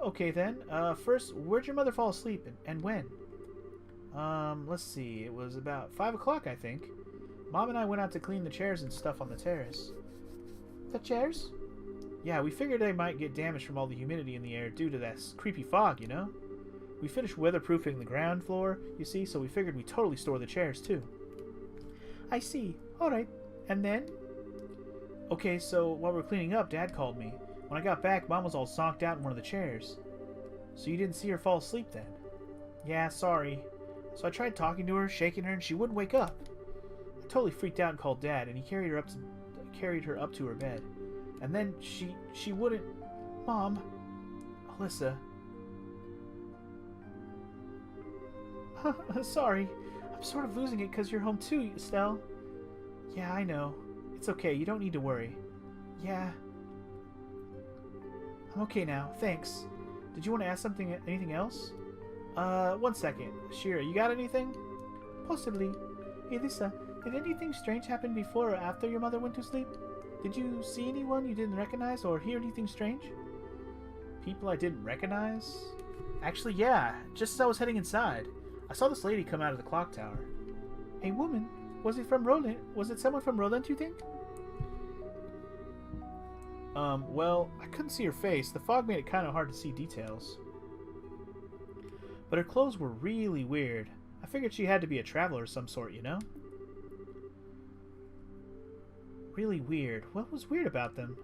Okay, then. First, where'd your mother fall asleep, and when? Let's see. It was about 5 o'clock, I think. Mom and I went out to clean the chairs and stuff on the terrace. The chairs? Yeah, we figured they might get damaged from all the humidity in the air due to that creepy fog, you know? We finished weatherproofing the ground floor, you see, so we figured we'd totally store the chairs, too. I see. Alright. And then? Okay, so while we were cleaning up, Dad called me. When I got back, Mom was all zonked out in one of the chairs. So you didn't see her fall asleep then? Yeah, sorry. So I tried talking to her, shaking her, and she wouldn't wake up. I totally freaked out and called Dad, and he carried her up to her bed. And then she wouldn't... Mom. Alyssa. Sorry. I'm sort of losing it because you're home too, Estelle. Yeah, I know. It's okay. You don't need to worry. Yeah. I'm okay now. Thanks. Did you want to ask anything else? 1 second. Shira, you got anything? Possibly. Hey, Lisa, did anything strange happen before or after your mother went to sleep? Did you see anyone you didn't recognize or hear anything strange? People I didn't recognize? Actually, yeah. Just as I was heading inside, I saw this lady come out of the clock tower. A woman? Was it from Roland? Was it someone from Roland, you think? Well, I couldn't see her face. The fog made it kind of hard to see details. But her clothes were really weird. I figured she had to be a traveler of some sort, you know? Really weird. What was weird about them?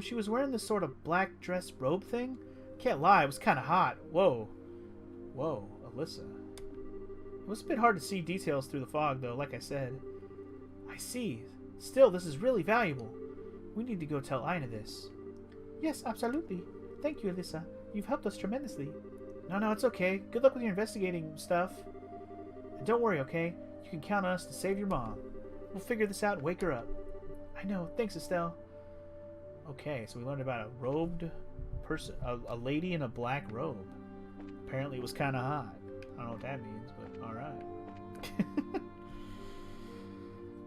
She was wearing this sort of black dress robe thing. Can't lie, it was kind of hot. Whoa. Whoa, Alyssa. It was a bit hard to see details through the fog, though, like I said. I see. Still, this is really valuable. We need to go tell Ina this. Yes, absolutely. Thank you, Alyssa. You've helped us tremendously. No, it's okay. Good luck with your investigating stuff. And don't worry, okay? You can count on us to save your mom. We'll figure this out and wake her up. I know. Thanks, Estelle. Okay, so we learned about a robed person, a lady in a black robe. Apparently it was kind of hot. I don't know what that means, but alright.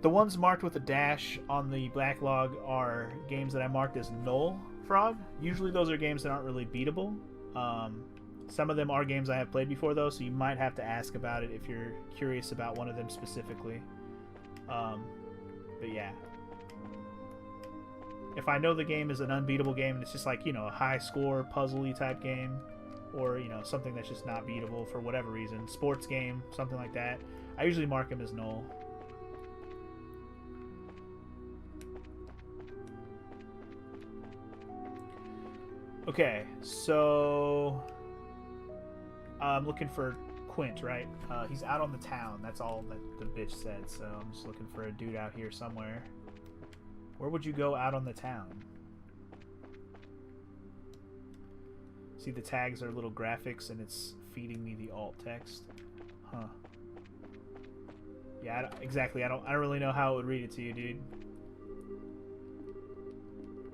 The ones marked with a dash on the backlog are games that I marked as null frog. Usually those are games that aren't really beatable. Some of them are games I have played before, though, so you might have to ask about it if you're curious about one of them specifically. But yeah. If I know the game is an unbeatable game and it's just like, you know, a high score, puzzly type game, or you know, something that's just not beatable for whatever reason, sports game, something like that, I usually mark him as null. Okay, so I'm looking for Quint, right? He's out on the town. That's all that the bitch said. So I'm just looking for a dude out here somewhere. Where would you go out on the town? See, the tags are little graphics, and it's feeding me the alt text. Huh. Yeah, exactly. I don't really know how it would read it to you, dude.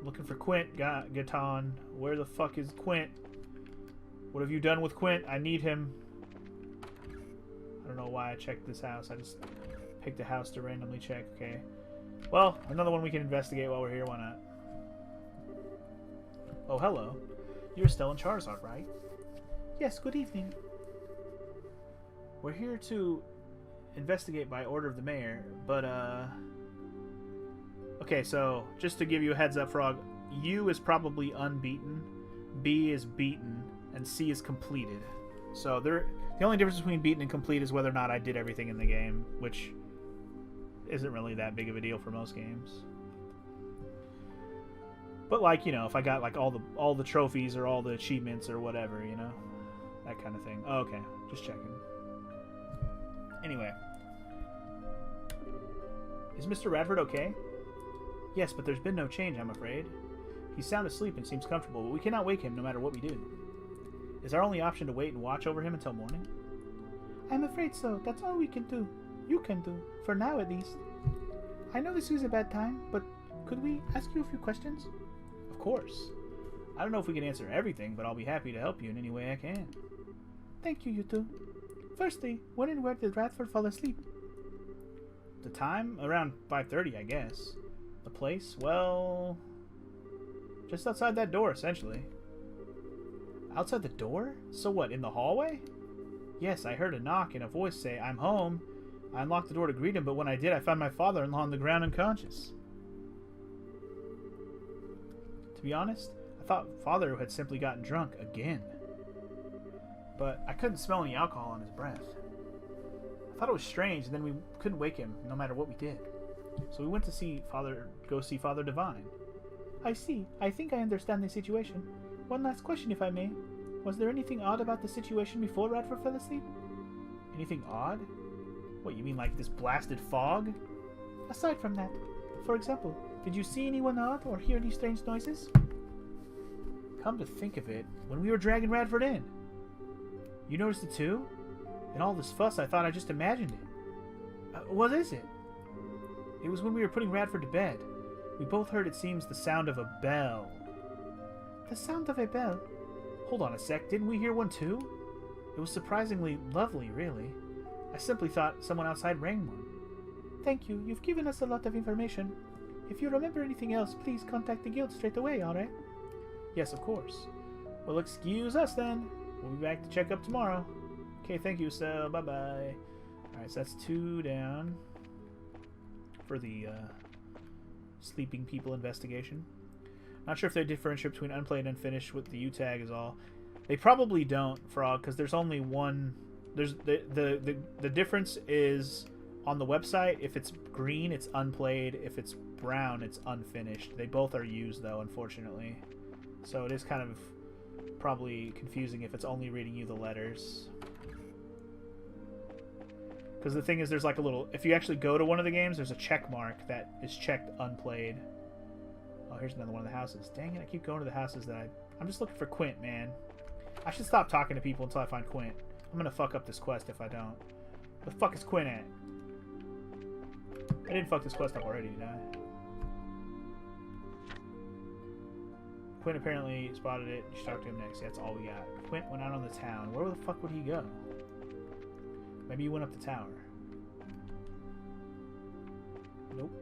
Looking for Quint, Gaton. Where the fuck is Quint? What have you done with Quint? I need him. I don't know why I checked this house. I just picked a house to randomly check. Okay. Well, another one we can investigate while we're here. Why not? Oh, hello. You're Stellan Charizard, right? Yes, good evening. We're here to investigate by order of the mayor, but, okay, so, just to give you a heads up, Frog, U is probably unbeaten, B is beaten, and C is completed. So, the only difference between beaten and complete is whether or not I did everything in the game, which isn't really that big of a deal for most games. But, like, you know, if I got, like, all the trophies or all the achievements or whatever, you know? That kind of thing. Oh, okay, just checking. Anyway. Is Mr. Radford okay? Yes, but there's been no change, I'm afraid. He's sound asleep and seems comfortable, but we cannot wake him no matter what we do. Is our only option to wait and watch over him until morning? I'm afraid so. That's all we can do. You can do. For now, at least. I know this is a bad time, but could we ask you a few questions? Of course. I don't know if we can answer everything, but I'll be happy to help you in any way I can. Thank you, you two. Firstly, when and where did Radford fall asleep? The time? Around 5:30, I guess. The place? Well, just outside that door, essentially. Outside the door? So what, in the hallway? Yes, I heard a knock and a voice say, "I'm home." I unlocked the door to greet him, but when I did, I found my father-in-law on the ground unconscious. To be honest, I thought Father had simply gotten drunk again. But I couldn't smell any alcohol on his breath. I thought it was strange, and then we couldn't wake him, no matter what we did. So we went to go see Father Divine. I see. I think I understand the situation. One last question, if I may. Was there anything odd about the situation before Radford fell asleep? Anything odd? What, you mean like this blasted fog? Aside from that, for example, did you see anyone odd or hear any strange noises? Come to think of it, when we were dragging Radford in. You noticed it too? In all this fuss, I thought I just imagined it. What is it? It was when we were putting Radford to bed. We both heard, it seems, the sound of a bell. The sound of a bell? Hold on a sec, didn't we hear one too? It was surprisingly lovely, really. I simply thought someone outside rang one. Thank you, you've given us a lot of information. If you remember anything else, please contact the guild straight away, alright? Yes, of course. Well, excuse us then. We'll be back to check up tomorrow. Okay, thank you, so bye-bye. Alright, so that's 2 down for the sleeping people investigation. Not sure if they differentiate between unplayed and unfinished with the U tag is all. They probably don't, Frog, because there's only one. There's the difference is on the website. If it's green, it's unplayed. If it's brown, it's unfinished. They both are used though, unfortunately. So it is kind of probably confusing if it's only reading you the letters. Because the thing is, there's like a little... If you actually go to one of the games, there's a check mark that is checked unplayed. Oh, here's another one of the houses. Dang it, I keep going to the houses that I'm just looking for Quint, man. I should stop talking to people until I find Quint. I'm gonna fuck up this quest if I don't. Where the fuck is Quint at? I didn't fuck this quest up already, did I? Quint apparently spotted it. You should talk to him next. Yeah, that's all we got. Quint went out on the town. Where the fuck would he go? Maybe he went up the tower. Nope.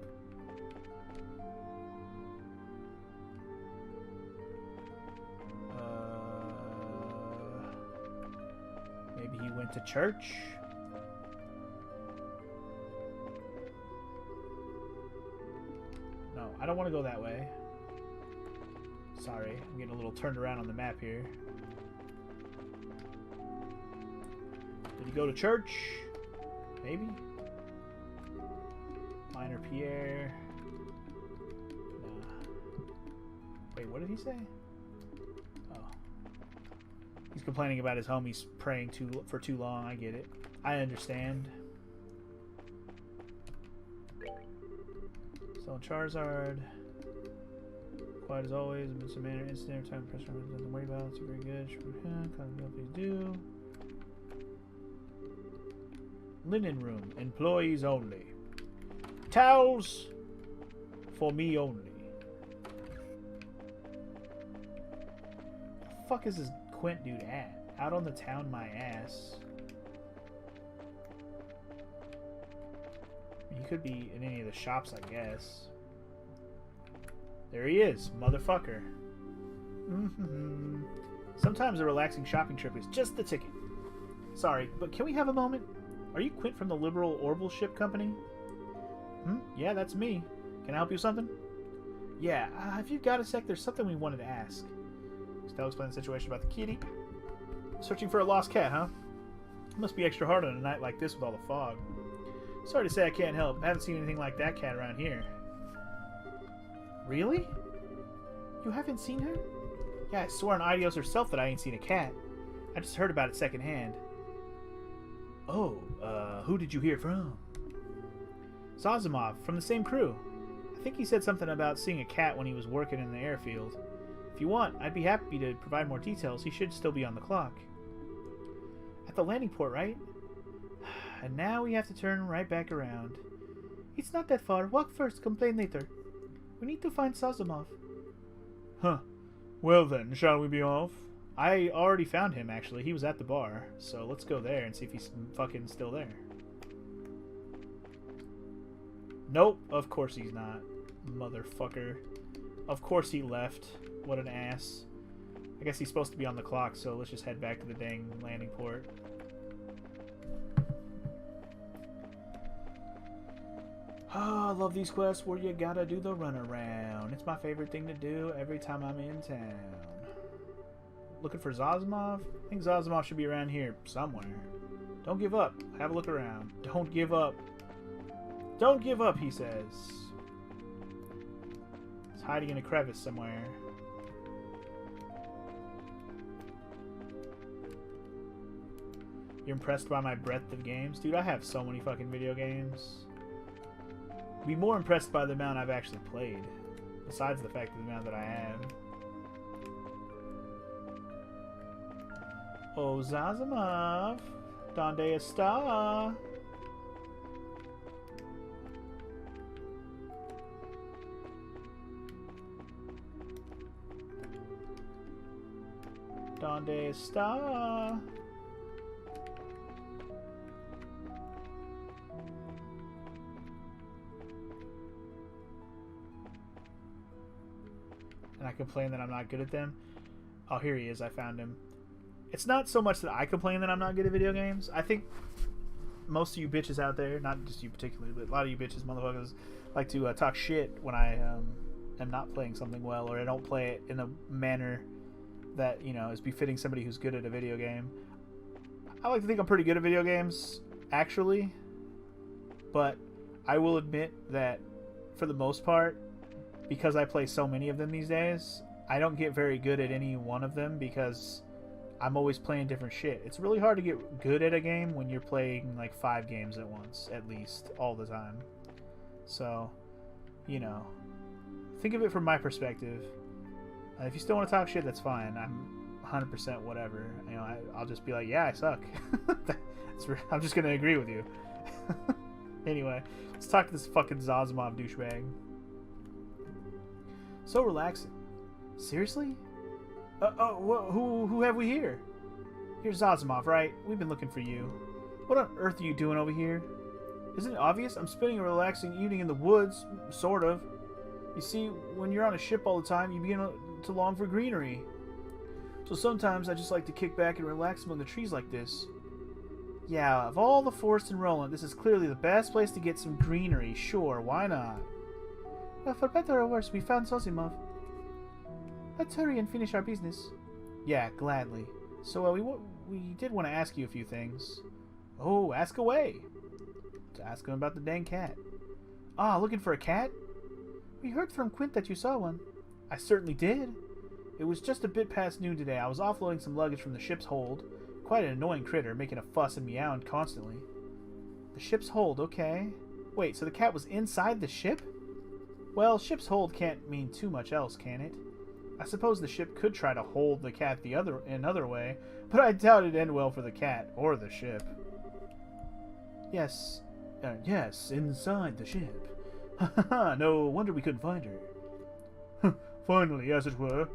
Maybe he went to church? No, I don't want to go that way. Sorry, I'm getting a little turned around on the map here. Did he go to church? Maybe? Minor Pierre. Nah. Wait, what did he say? Oh. He's complaining about his homies praying for too long. I get it. I understand. Still Charizard. Quiet as always. It's a manner instant. Every time pressure doesn't worry about it. It's very good. Please do. Linen room. Employees only. Towels for me only. The fuck is this Quint dude at? Out on the town my ass. He could be in any of the shops, I guess. There he is, motherfucker. Sometimes a relaxing shopping trip is just the ticket. Sorry, but can we have a moment? Are you Quint from the Liberal Orbital Ship Company? Yeah, that's me. Can I help you with something? Yeah, if you've got a sec, there's something we wanted to ask. Stella explained the situation about the kitty. Searching for a lost cat, huh? Must be extra hard on a night like this with all the fog. Sorry to say I can't help. I haven't seen anything like that cat around here. Really? You haven't seen her? Yeah, I swore on Idios herself that I ain't seen a cat. I just heard about it secondhand. Oh, who did you hear from? Zazimov, from the same crew. I think he said something about seeing a cat when he was working in the airfield. If you want, I'd be happy to provide more details. He should still be on the clock. At the landing port, right? And now we have to turn right back around. It's not that far. Walk first, complain later. We need to find Zazimov. Huh. Well then, shall we be off? I already found him, actually. He was at the bar. So let's go there and see if he's fucking still there. Nope, of course he's not. Motherfucker. Of course he left. What an ass. I guess he's supposed to be on the clock, so let's just head back to the dang landing port. Oh, I love these quests where you gotta do the runaround. It's my favorite thing to do every time I'm in town. Looking for Zazimov? I think Zazimov should be around here somewhere. Don't give up. Have a look around. Don't give up. Don't give up, he says. He's hiding in a crevice somewhere. You're impressed by my breadth of games? Dude, I have so many fucking video games. Be more impressed by the amount I've actually played. Besides the fact of the amount that I have. Oh, Zazimov. Donde está? Donde está? And I complain that I'm not good at them. Oh, here he is. I found him. It's not so much that I complain that I'm not good at video games. I think most of you bitches out there, not just you particularly, but a lot of you bitches, motherfuckers, like to talk shit when I am not playing something well, or I don't play it in a manner that, you know, is befitting somebody who's good at a video game. I like to think I'm pretty good at video games, actually. But I will admit that for the most part, because I play so many of them these days, I don't get very good at any one of them because I'm always playing different shit. It's really hard to get good at a game when you're playing like 5 games at once, at least, all the time. So, you know, think of it from my perspective. If you still want to talk shit, that's fine. I'm 100% whatever. You know, I'll just be like, yeah, I suck. I'm just going to agree with you. Anyway, let's talk to this fucking Zazimov douchebag. So relaxing. Seriously? Who have we here? Here's Zazimov, right? We've been looking for you. What on earth are you doing over here? Isn't it obvious? I'm spending a relaxing evening in the woods, sort of. You see, when you're on a ship all the time, you begin to long for greenery. So sometimes I just like to kick back and relax among the trees like this. Yeah, of all the forests in Roland, this is clearly the best place to get some greenery. Sure, why not? Well, for better or worse, we found Zazimov. Let's hurry and finish our business. Yeah, gladly. So we did want to ask you a few things. Oh, ask away. To ask him about the dang cat. Ah, looking for a cat? We heard from Quint that you saw one. I certainly did. It was just a bit past noon today. I was offloading some luggage from the ship's hold. Quite an annoying critter, making a fuss and meowing constantly. The ship's hold, okay. Wait, so the cat was inside the ship? Well, ship's hold can't mean too much else, can it? I suppose the ship could try to hold the cat another way, but I doubt it'd end well for the cat or the ship. Yes, yes, inside the ship. Ha ha ha, no wonder we couldn't find her. Finally, as it were.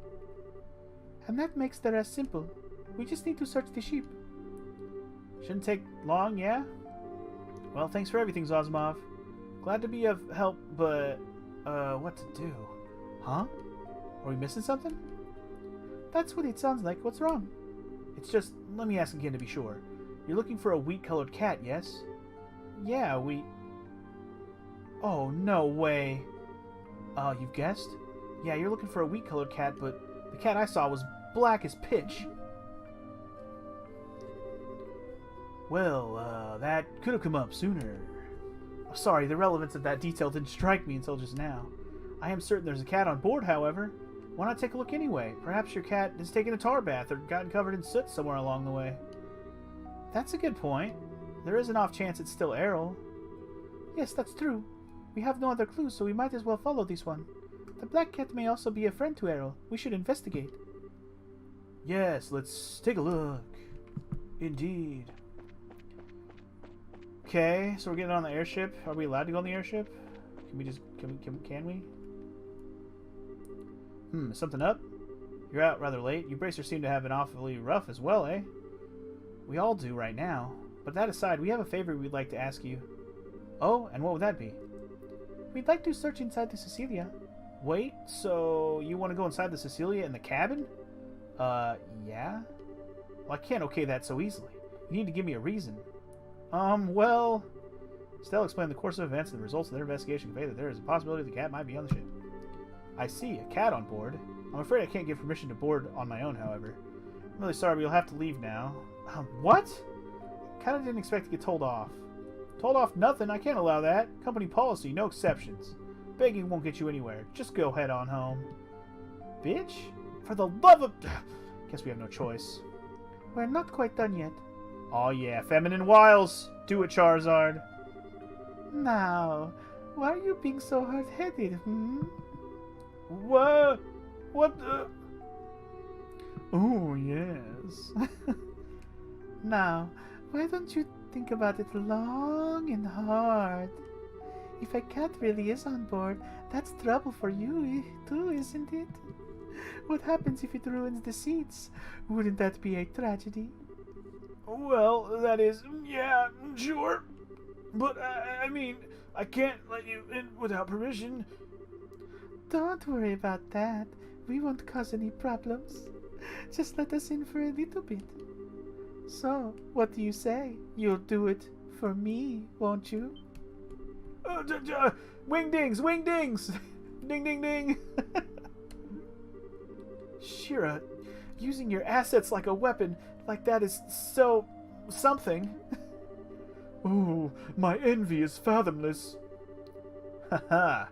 And that makes the rest simple. We just need to search the ship. Shouldn't take long, yeah? Well, thanks for everything, Zosmov. Glad to be of help, but, what to do? Huh? Are we missing something? That's what it sounds like. What's wrong? It's just, let me ask again to be sure. You're looking for a wheat-colored cat, yes? Yeah, we... Oh, no way. You've guessed? Yeah, you're looking for a wheat-colored cat, but the cat I saw was black as pitch. Well, that could have come up sooner. Oh, sorry, the relevance of that detail didn't strike me until just now. I am certain there's a cat on board, however. Why not take a look anyway? Perhaps your cat has taken a tar bath or gotten covered in soot somewhere along the way. That's a good point. There is an off chance it's still Errol. Yes, that's true. We have no other clues, so we might as well follow this one. The black cat may also be a friend to Errol. We should investigate. Yes, let's take a look. Indeed. Okay, so we're getting on the airship. Are we allowed to go on the airship? Can we just... Can we? Something up? You're out rather late. You bracers seem to have been awfully rough as well, eh? We all do right now. But that aside, we have a favor we'd like to ask you. Oh, and what would that be? We'd like to search inside the Cecilia. Wait, so you want to go inside the Cecilia in the cabin? Yeah? Well, I can't okay that so easily. You need to give me a reason. Well... Stella explained the course of events and the results of their investigation convey that there is a possibility the cat might be on the ship. I see, a cat on board. I'm afraid I can't give permission to board on my own, however. I'm really sorry, but you'll have to leave now. What? Kinda didn't expect to get told off. Told off nothing, I can't allow that. Company policy, no exceptions. Begging won't get you anywhere. Just go head on home. Bitch? For the love of... Guess we have no choice. We're not quite done yet. Oh yeah, feminine wiles. Do it, Charizard. Now, why are you being so hard-headed, What? What the... Oh, yes. Now, why don't you think about it long and hard? If a cat really is on board, that's trouble for you, too, isn't it? What happens if it ruins the seats? Wouldn't that be a tragedy? Well, that is... yeah, sure. But, I mean, I can't let you in without permission. Don't worry about that. We won't cause any problems. Just let us in for a little bit. So, what do you say? You'll do it for me, won't you? Wingdings! Wingdings! Ding, ding, ding! Shira, using your assets like a weapon like that is so... something. Ooh, my envy is fathomless. Haha.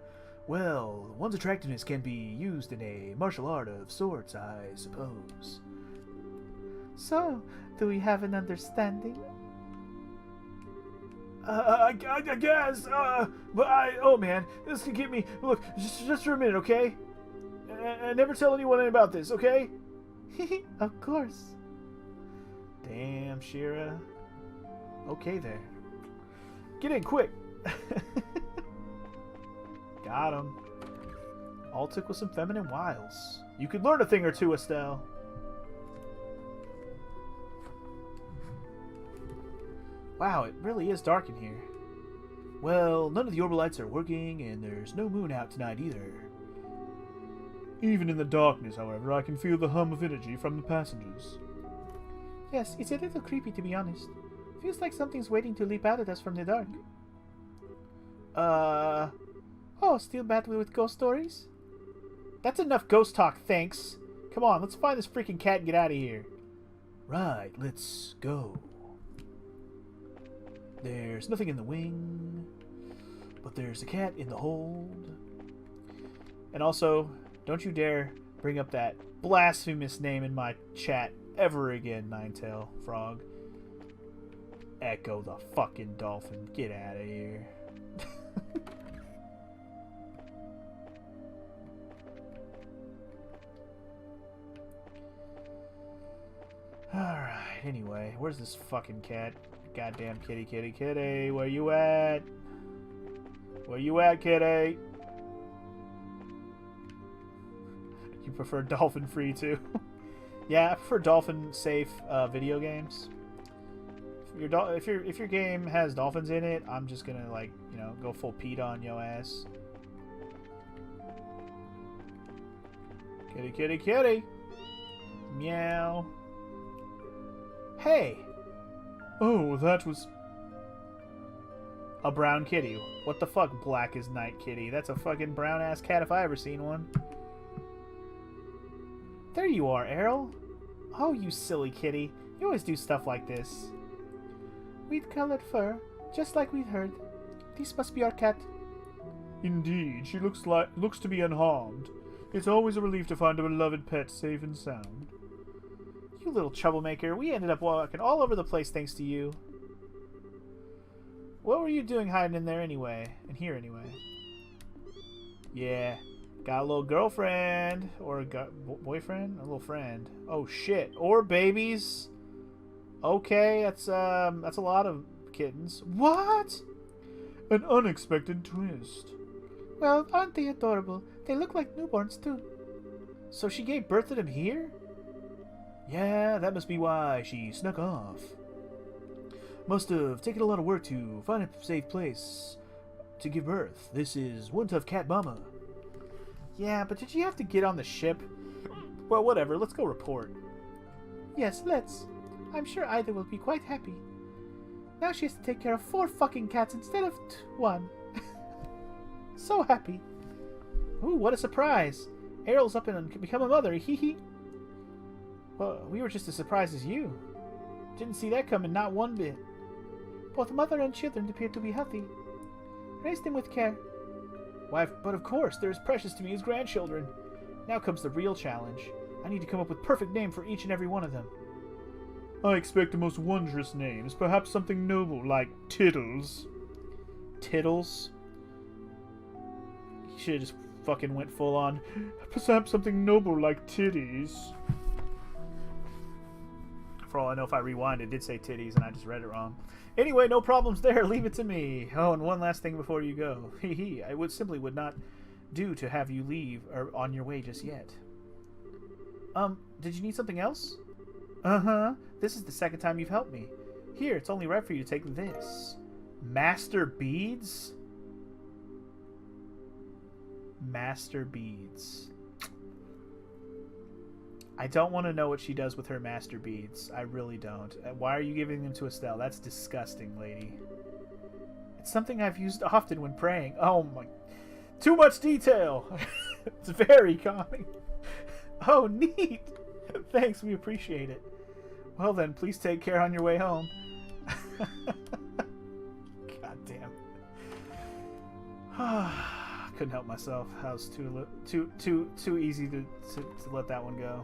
Well, one's attractiveness can be used in a martial art of sorts, I suppose. So, do we have an understanding? I guess, but oh man, this could get me, look, just for a minute, okay? And never tell anyone about this, okay? Of course. Damn, Shira. Okay there. Get in quick. Got him. All took with some feminine wiles. You could learn a thing or two, Estelle. Wow, it really is dark in here. Well, none of the orbital lights are working, and there's no moon out tonight either. Even in the darkness, however, I can feel the hum of energy from the passengers. Yes, it's a little creepy, to be honest. Feels like something's waiting to leap out at us from the dark. Oh, still battling with ghost stories? That's enough ghost talk, thanks. Come on, let's find this freaking cat and get out of here. Right, let's go. There's nothing in the wing, but there's a cat in the hold. And also, don't you dare bring up that blasphemous name in my chat ever again, Ninetail Frog. Echo the fucking dolphin. Get out of here. Alright, anyway, where's this fucking cat? Goddamn kitty, kitty, kitty. Where you at? Where you at, kitty? You prefer dolphin free too? Yeah, I prefer dolphin safe video games. If your game has dolphins in it, I'm just gonna, like, you know, go full PETA on yo ass. Kitty, kitty, kitty. Meow. Hey. Oh, that was a brown kitty. What the fuck, black as night kitty? That's a fucking brown ass cat if I ever seen one. There you are, Errol. Oh, you silly kitty. You always do stuff like this. Wheat-colored fur, just like we'd heard. This must be our cat. Indeed, she looks to be unharmed. It's always a relief to find a beloved pet safe and sound. You little troublemaker, we ended up walking all over the place thanks to you. What were you doing hiding in there anyway? In here anyway? Yeah, got a little girlfriend. Or a boyfriend? A little friend. Oh shit. Or babies. Okay, that's a lot of kittens. What? An unexpected twist. Well, aren't they adorable? They look like newborns too. So she gave birth to them here? Yeah, that must be why she snuck off. Must have taken a lot of work to find a safe place to give birth. This is one tough cat mama. Yeah, but did you have to get on the ship? Well, whatever, let's go report. Yes, let's. I'm sure Ida will be quite happy. Now she has to take care of 4 fucking cats instead of 1. So happy. Ooh, what a surprise. Errol's up and become a mother, hee hee. Well, we were just as surprised as you. Didn't see that coming, not one bit. Both mother and children appear to be healthy. Raise them with care. Why, but of course, they're as precious to me as grandchildren. Now comes the real challenge. I need to come up with perfect name for each and every one of them. I expect the most wondrous names, perhaps something noble like Tittles. Tittles? You should have just fucking went full on. Perhaps something noble like titties. For all I know, if I rewind, it did say titties and I just read it wrong. Anyway, no problems there. Leave it to me. Oh, and one last thing before you go. Hee hee. I simply would not do to have you leave or on your way just yet. Did you need something else? Uh-huh. This is the second time you've helped me. Here, it's only right for you to take this. Master beads? Master beads. I don't want to know what she does with her master beads. I really don't. Why are you giving them to Estelle? That's disgusting, lady. It's something I've used often when praying. Oh my... Too much detail! It's very calming. Oh, neat! Thanks, we appreciate it. Well then, please take care on your way home. God damn. Couldn't help myself. That was too easy to let that one go.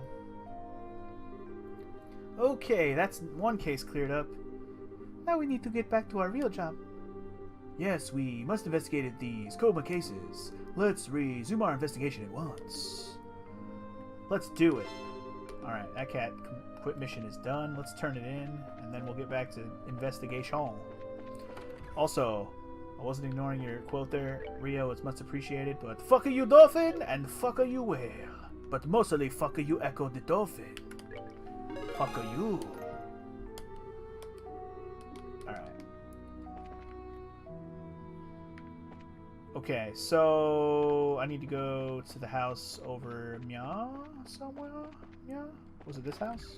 Okay, that's one case cleared up. Now we need to get back to our real job. Yes, we must investigate these coma cases. Let's resume our investigation at once. Let's do it. Alright, that cat quit mission is done. Let's turn it in, and then we'll get back to investigation. Also, I wasn't ignoring your quote there, Rio. It's much appreciated, but fucka you, dolphin, and fucka you whale. But mostly fucka you, Echo the dolphin. Fucka you. Alright. Okay, so I need to go to the house over Mia somewhere? Mia? Was it this house?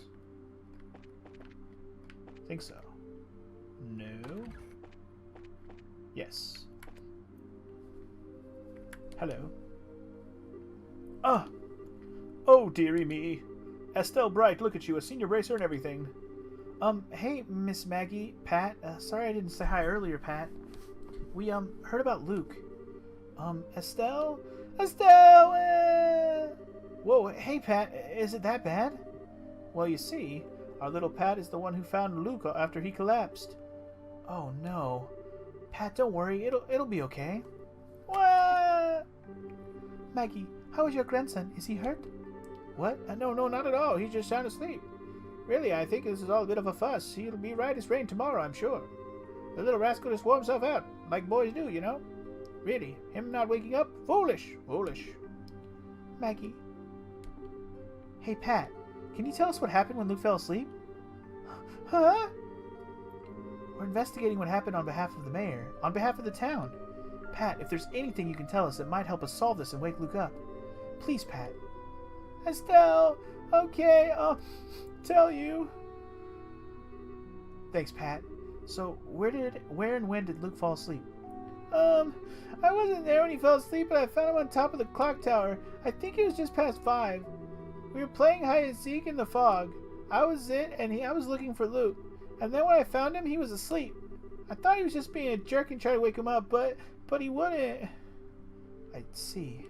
I think so. No. Yes. Hello. Ah! Oh, dearie me. Estelle Bright, look at you, a senior racer and everything. Hey, Miss Maggie, Pat. Sorry I didn't say hi earlier, Pat. We, heard about Luke. Estelle? Estelle! Whoa, hey, Pat, is it that bad? Well, you see, our little Pat is the one who found Luke after he collapsed. Oh, no. Pat, don't worry, it'll be okay. What? Maggie, how is your grandson? Is he hurt? What? No, not at all. He's just sound asleep. Really, I think this is all a bit of a fuss. He'll be right as rain tomorrow, I'm sure. The little rascal just wore himself out, like boys do, you know. Really, him not waking up? Foolish. Foolish. Maggie. Hey, Pat, can you tell us what happened when Luke fell asleep? Huh? We're investigating what happened on behalf of the mayor, on behalf of the town. Pat, if there's anything you can tell us that might help us solve this and wake Luke up. Please, Pat. Estelle! Okay, I'll tell you. Thanks, Pat. So, where and when did Luke fall asleep? I wasn't there when he fell asleep, but I found him on top of the clock tower. I think it was just past 5. We were playing hide and seek in the fog. I was it, and I was looking for Luke. And then when I found him, he was asleep. I thought he was just being a jerk and tried to wake him up, but he wouldn't. I see.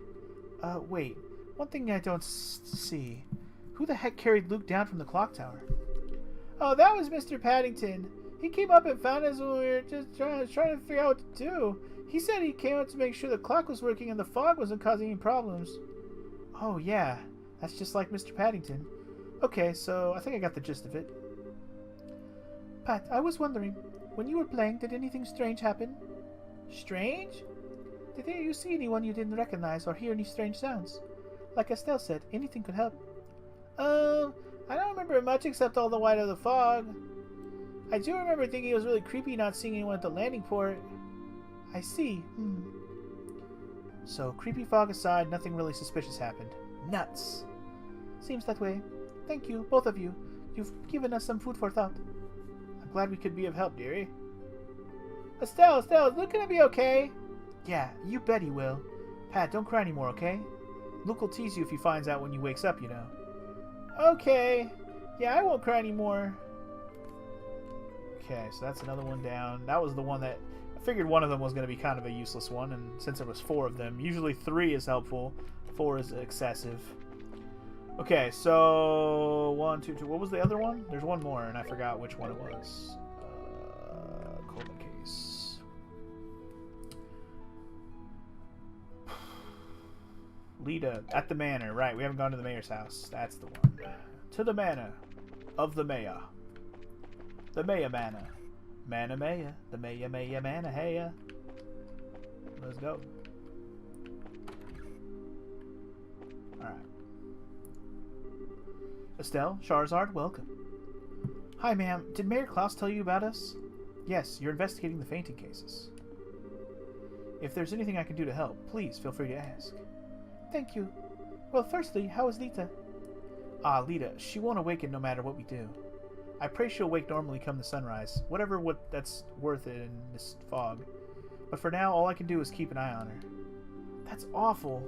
Wait. One thing I don't see. Who the heck carried Luke down from the clock tower? Oh, that was Mr. Paddington. He came up and found us when we were just trying to figure out what to do. He said he came out to make sure the clock was working and the fog wasn't causing any problems. Oh, yeah. That's just like Mr. Paddington. Okay, so I think I got the gist of it. Pat, I was wondering, when you were playing, did anything strange happen? Strange? Did you see anyone you didn't recognize or hear any strange sounds? Like Estelle said, anything could help. I don't remember much except all the white of the fog. I do remember thinking it was really creepy not seeing anyone at the landing port. I see. So, creepy fog aside, nothing really suspicious happened. Nuts. Seems that way. Thank you, both of you. You've given us some food for thought. I'm glad we could be of help, dearie. Estelle, is Luke gonna be okay? Yeah, you bet he will. Pat, don't cry anymore, okay? Luke will tease you if he finds out when he wakes up, you know. Okay. Yeah, I won't cry anymore. Okay, so that's another one down. That was the one that... I figured one of them was going to be kind of a useless one, and since there was 4 of them, usually 3 is helpful. 4 is excessive. Okay, so... 1, 2, 2. What was the other one? There's one more, and I forgot which one it was. Coleman case. Lita, at the manor. Right, we haven't gone to the mayor's house. That's the one. To the manor of the mayor. The Maya Manor. Mana Maya. The Maya Maya Mana Heya. Let's go. Alright. Estelle, Charizard, welcome. Hi, ma'am. Did Mayor Klaus tell you about us? Yes, you're investigating the fainting cases. If there's anything I can do to help, please feel free to ask. Thank you. Well, firstly, how is Lita? Ah, Lita, she won't awaken no matter what we do. I pray she'll wake normally come the sunrise, whatever that's worth it in this fog. But for now, all I can do is keep an eye on her. That's awful.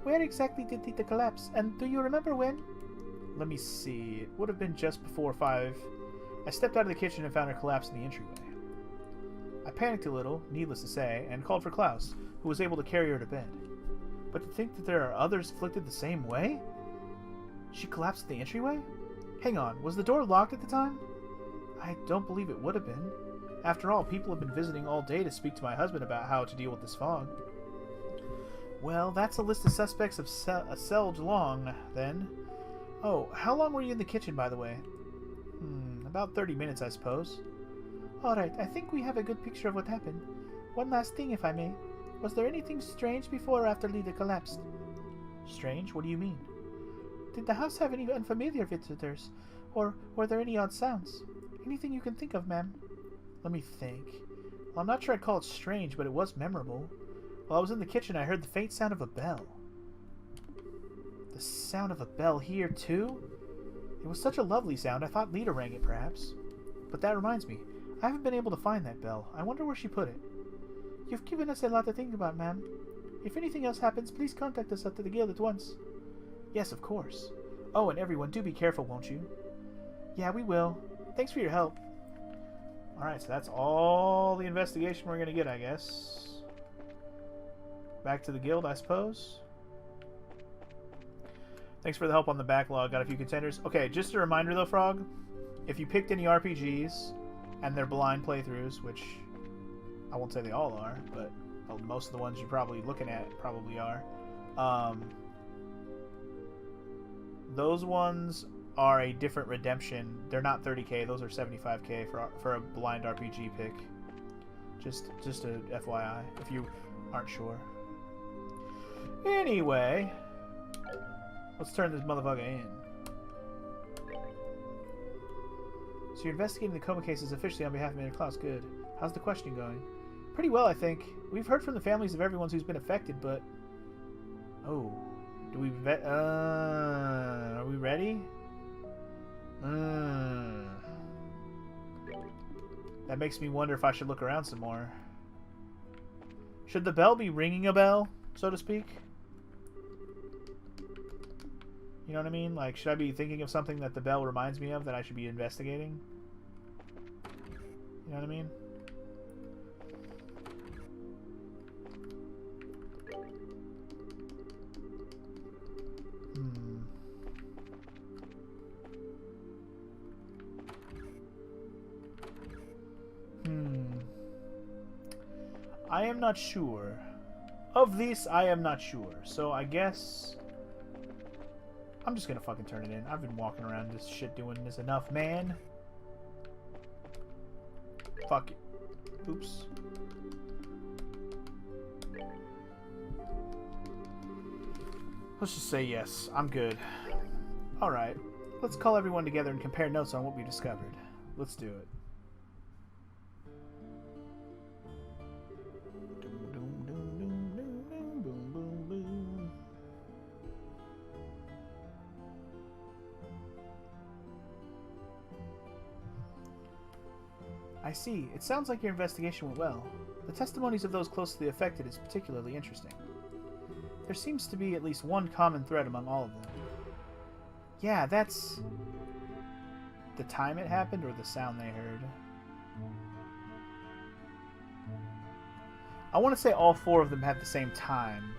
Where exactly did Lita collapse, and do you remember when? Let me see. It would have been just before 5. I stepped out of the kitchen and found her collapsed in the entryway. I panicked a little, needless to say, and called for Klaus, who was able to carry her to bed. But to think that there are others afflicted the same way? She collapsed in the entryway? Hang on, was the door locked at the time? I don't believe it would have been. After all, people have been visiting all day to speak to my husband about how to deal with this fog. Well, that's a list of suspects of Selge long, then. Oh, how long were you in the kitchen, by the way? About 30 minutes, I suppose. Alright, I think we have a good picture of what happened. One last thing, if I may. Was there anything strange before or after Lita collapsed? Strange? What do you mean? Did the house have any unfamiliar visitors? Or were there any odd sounds? Anything you can think of, ma'am? Let me think. Well, I'm not sure I'd call it strange, but it was memorable. While I was in the kitchen, I heard the faint sound of a bell. The sound of a bell here, too? It was such a lovely sound, I thought Lita rang it, perhaps. But that reminds me, I haven't been able to find that bell. I wonder where she put it. You've given us a lot to think about, ma'am. If anything else happens, please contact us at the guild at once. Yes, of course. Oh, and everyone, do be careful, won't you? Yeah, we will. Thanks for your help. Alright, so that's all the investigation we're going to get, I guess. Back to the guild, I suppose. Thanks for the help on the backlog. Got a few contenders. Okay, just a reminder though, Frog. If you picked any RPGs and they're blind playthroughs, which I won't say they all are, but most of the ones you're probably looking at probably are. Those ones are a different redemption. They're not 30k. Those are 75k for a blind RPG pick. Just a FYI if you aren't sure. Anyway, let's turn this motherfucker in. So you're investigating the coma cases officially on behalf of Mayor Klaus. Good. How's the questioning going? Pretty well, I think. We've heard from the families of everyone who's been affected, but... Oh. Do we vet... Are we ready? That makes me wonder if I should look around some more. Should the bell be ringing a bell, so to speak? You know what I mean? Like, should I be thinking of something that the bell reminds me of that I should be investigating? You know what I mean? I am not sure. Of this, I am not sure. So I guess... I'm just gonna fucking turn it in. I've been walking around this shit doing this enough, man. Fuck it. Oops. Let's just say yes. I'm good. Alright. Let's call everyone together and compare notes on what we discovered. Let's do it. I see. It sounds like your investigation went well. The testimonies of those close to the affected is particularly interesting. There seems to be at least one common thread among all of them. Yeah, that's... the time it happened or the sound they heard? I want to say all four of them had the same time.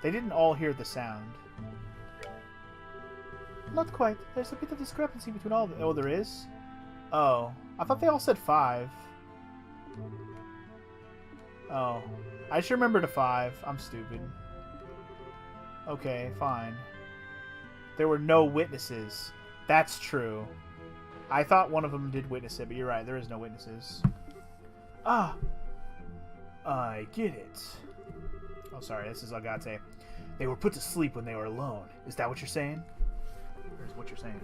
They didn't all hear the sound. Not quite. There's a bit of discrepancy between all of them. Oh, there is? Oh. I thought they all said 5. Oh. I should remember to 5. I'm stupid. Okay, fine. There were no witnesses. That's true. I thought one of them did witness it, but you're right. There is no witnesses. Ah! I get it. Oh, sorry. This is Agate. They were put to sleep when they were alone. Is that what you're saying? Or is what you're saying?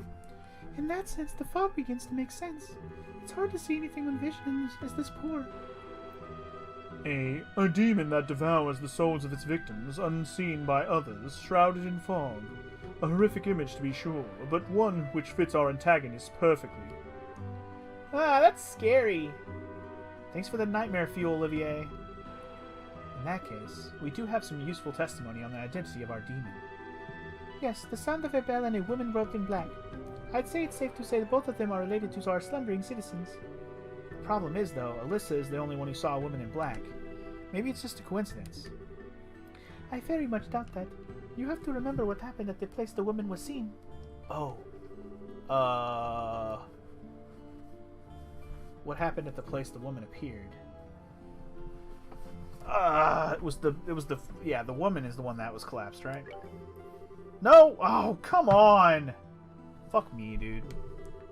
In that sense, the fog begins to make sense. It's hard to see anything when vision is this poor. A demon that devours the souls of its victims, unseen by others, shrouded in fog. A horrific image, to be sure, but one which fits our antagonist perfectly. Ah, that's scary. Thanks for the nightmare fuel, Olivier. In that case, we do have some useful testimony on the identity of our demon. Yes, the sound of a bell and a woman robed in black. I'd say it's safe to say that both of them are related to our slumbering citizens. The problem is, though, Alyssa is the only one who saw a woman in black. Maybe it's just a coincidence. I very much doubt that. You have to remember what happened at the place the woman was seen. Oh. What happened at the place the woman appeared? Yeah, the woman is the one that was collapsed, right? No! Oh, come on! Fuck me, dude.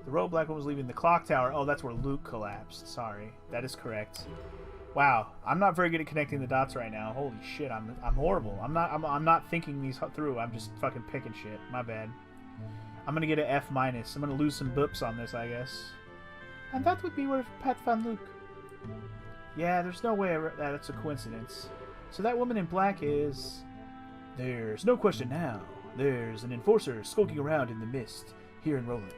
The robe black one was leaving the clock tower. Oh, that's where Luke collapsed. Sorry. That is correct. Wow. I'm not very good at connecting the dots right now. Holy shit, I'm horrible. I'm not thinking these through. I'm just fucking picking shit. My bad. I'm gonna get an F-. I'm gonna lose some boops on this, I guess. And that would be where Pat found Luke. Yeah, there's no way that it's a coincidence. So that woman in black is... There's no question now. There's an enforcer skulking around in the mist here in Roland.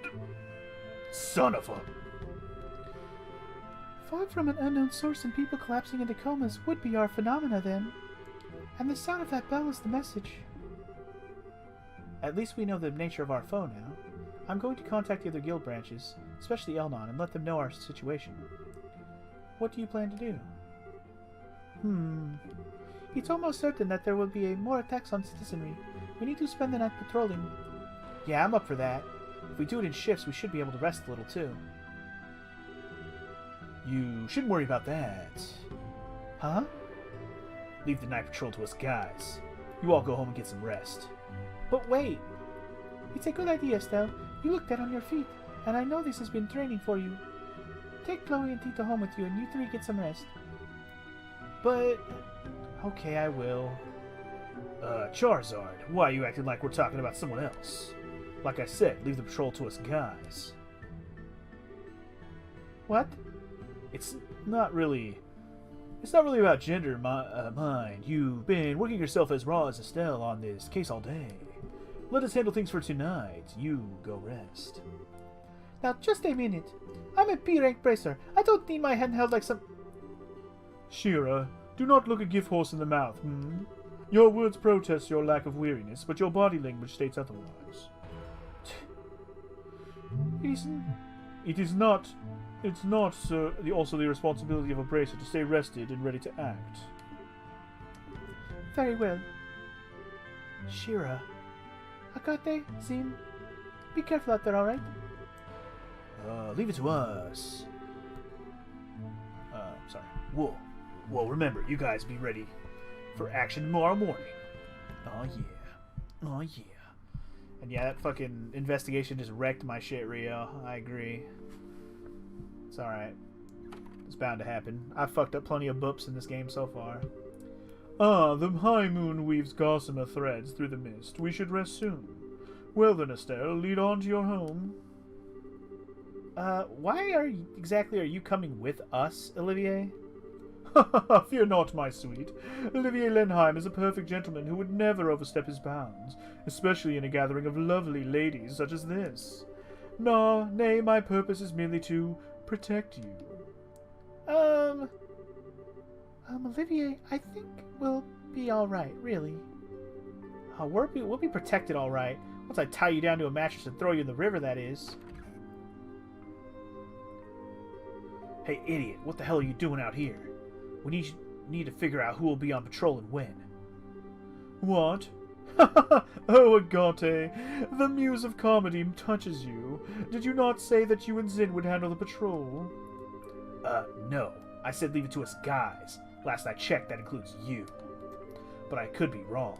Son of a... Fog from an unknown source and people collapsing into comas would be our phenomena then. And the sound of that bell is the message. At least we know the nature of our foe now. I'm going to contact the other guild branches, especially Elnon, and let them know our situation. What do you plan to do? It's almost certain that there will be more attacks on citizenry. We need to spend the night patrolling. Yeah, I'm up for that. If we do it in shifts, we should be able to rest a little, too. You shouldn't worry about that. Huh? Leave the night patrol to us guys. You all go home and get some rest. But wait! It's a good idea, Estelle. You look dead on your feet, and I know this has been training for you. Take Chloe and Tita home with you, and you three get some rest. But... okay, I will. Charizard, why are you acting like we're talking about someone else? Like I said, leave the patrol to us guys. What? It's not really about gender, mind. You've been working yourself as raw as Estelle on this case all day. Let us handle things for tonight. You go rest. Now, just a minute. I'm a P-rank bracer. I don't need my hand held like some... Shira, do not look a gift horse in the mouth, Your words protest your lack of weariness, but your body language states otherwise. It's not, sir, also the responsibility of a bracer to stay rested and ready to act. Very well. Shira. Akate, Zim, be careful out there, alright? Leave it to us. Sorry. Whoa. Well, remember, you guys be ready for action tomorrow morning. Oh, yeah. Oh, yeah. And yeah, that fucking investigation just wrecked my shit, Rio. I agree. It's alright. It's bound to happen. I've fucked up plenty of boops in this game so far. Ah, the high moon weaves gossamer threads through the mist. We should rest soon. Well then, Estelle, lead on to your home. Why exactly are you coming with us, Olivier? Fear not, my sweet. Olivier Lenheim is a perfect gentleman who would never overstep his bounds, especially in a gathering of lovely ladies such as this. Nay, my purpose is merely to protect you. Olivier, I think we'll be alright, really. Oh, we'll be protected alright. Once I tie you down to a mattress and throw you in the river, that is. Hey, idiot, what the hell are you doing out here? We need to figure out who will be on patrol and when. What? Oh, Agate, the muse of comedy touches you. Did you not say that you and Zin would handle the patrol? No. I said leave it to us guys. Last I checked, that includes you. But I could be wrong.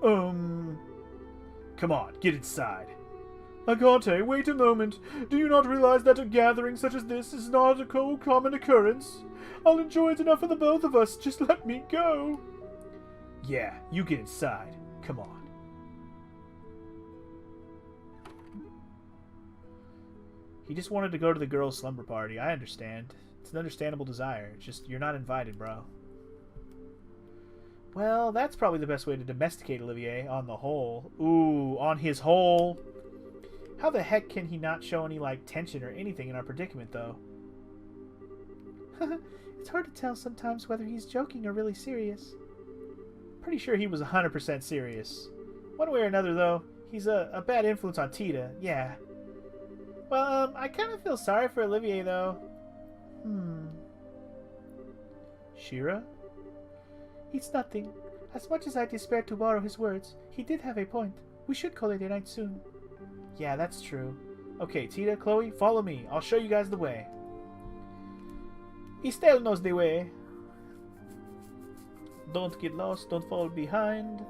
Come on, get inside. Agate, wait a moment. Do you not realize that a gathering such as this is not a common occurrence? I'll enjoy it enough for the both of us. Just let me go. Yeah, you get inside. Come on. He just wanted to go to the girls' slumber party. I understand. It's an understandable desire. It's just, you're not invited, bro. Well, that's probably the best way to domesticate Olivier, on the whole. Ooh, on his whole. How the heck can he not show any, like, tension or anything in our predicament, though? It's hard to tell sometimes whether he's joking or really serious. Pretty sure he was 100% serious. One way or another, though, he's a bad influence on Tita, yeah. Well, I kind of feel sorry for Olivier, though. Shira? It's nothing. As much as I despair to borrow his words, he did have a point. We should call it a night soon. Yeah, that's true. Okay, Tita, Chloe, follow me. I'll show you guys the way. Estelle knows the way. Don't get lost, don't fall behind.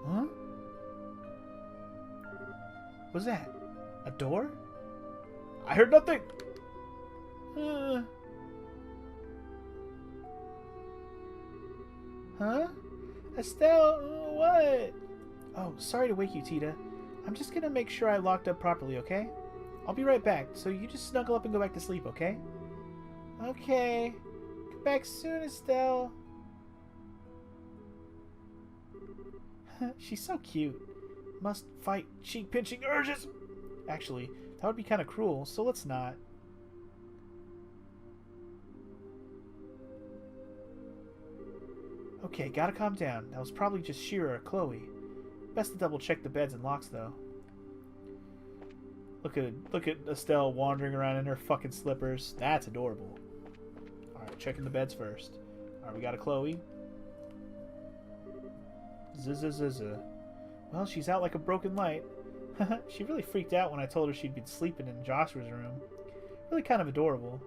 Huh? What's that? A door? I heard nothing! Huh? Estelle, what? Oh, sorry to wake you, Tita. I'm just gonna make sure I locked up properly, okay? I'll be right back, so you just snuggle up and go back to sleep, okay? Okay. Come back soon, Estelle. She's so cute. Must fight cheek-pinching urges. Actually, that would be kind of cruel, so let's not. Okay, gotta calm down. That was probably just Shira or Chloe. Best to double check the beds and locks, though. Look at Estelle wandering around in her fucking slippers. That's adorable. Alright, checking the beds first. Alright, we got a Chloe. Zzzz. Well, she's out like a broken light. She really freaked out when I told her she'd been sleeping in Joshua's room. Really kind of adorable.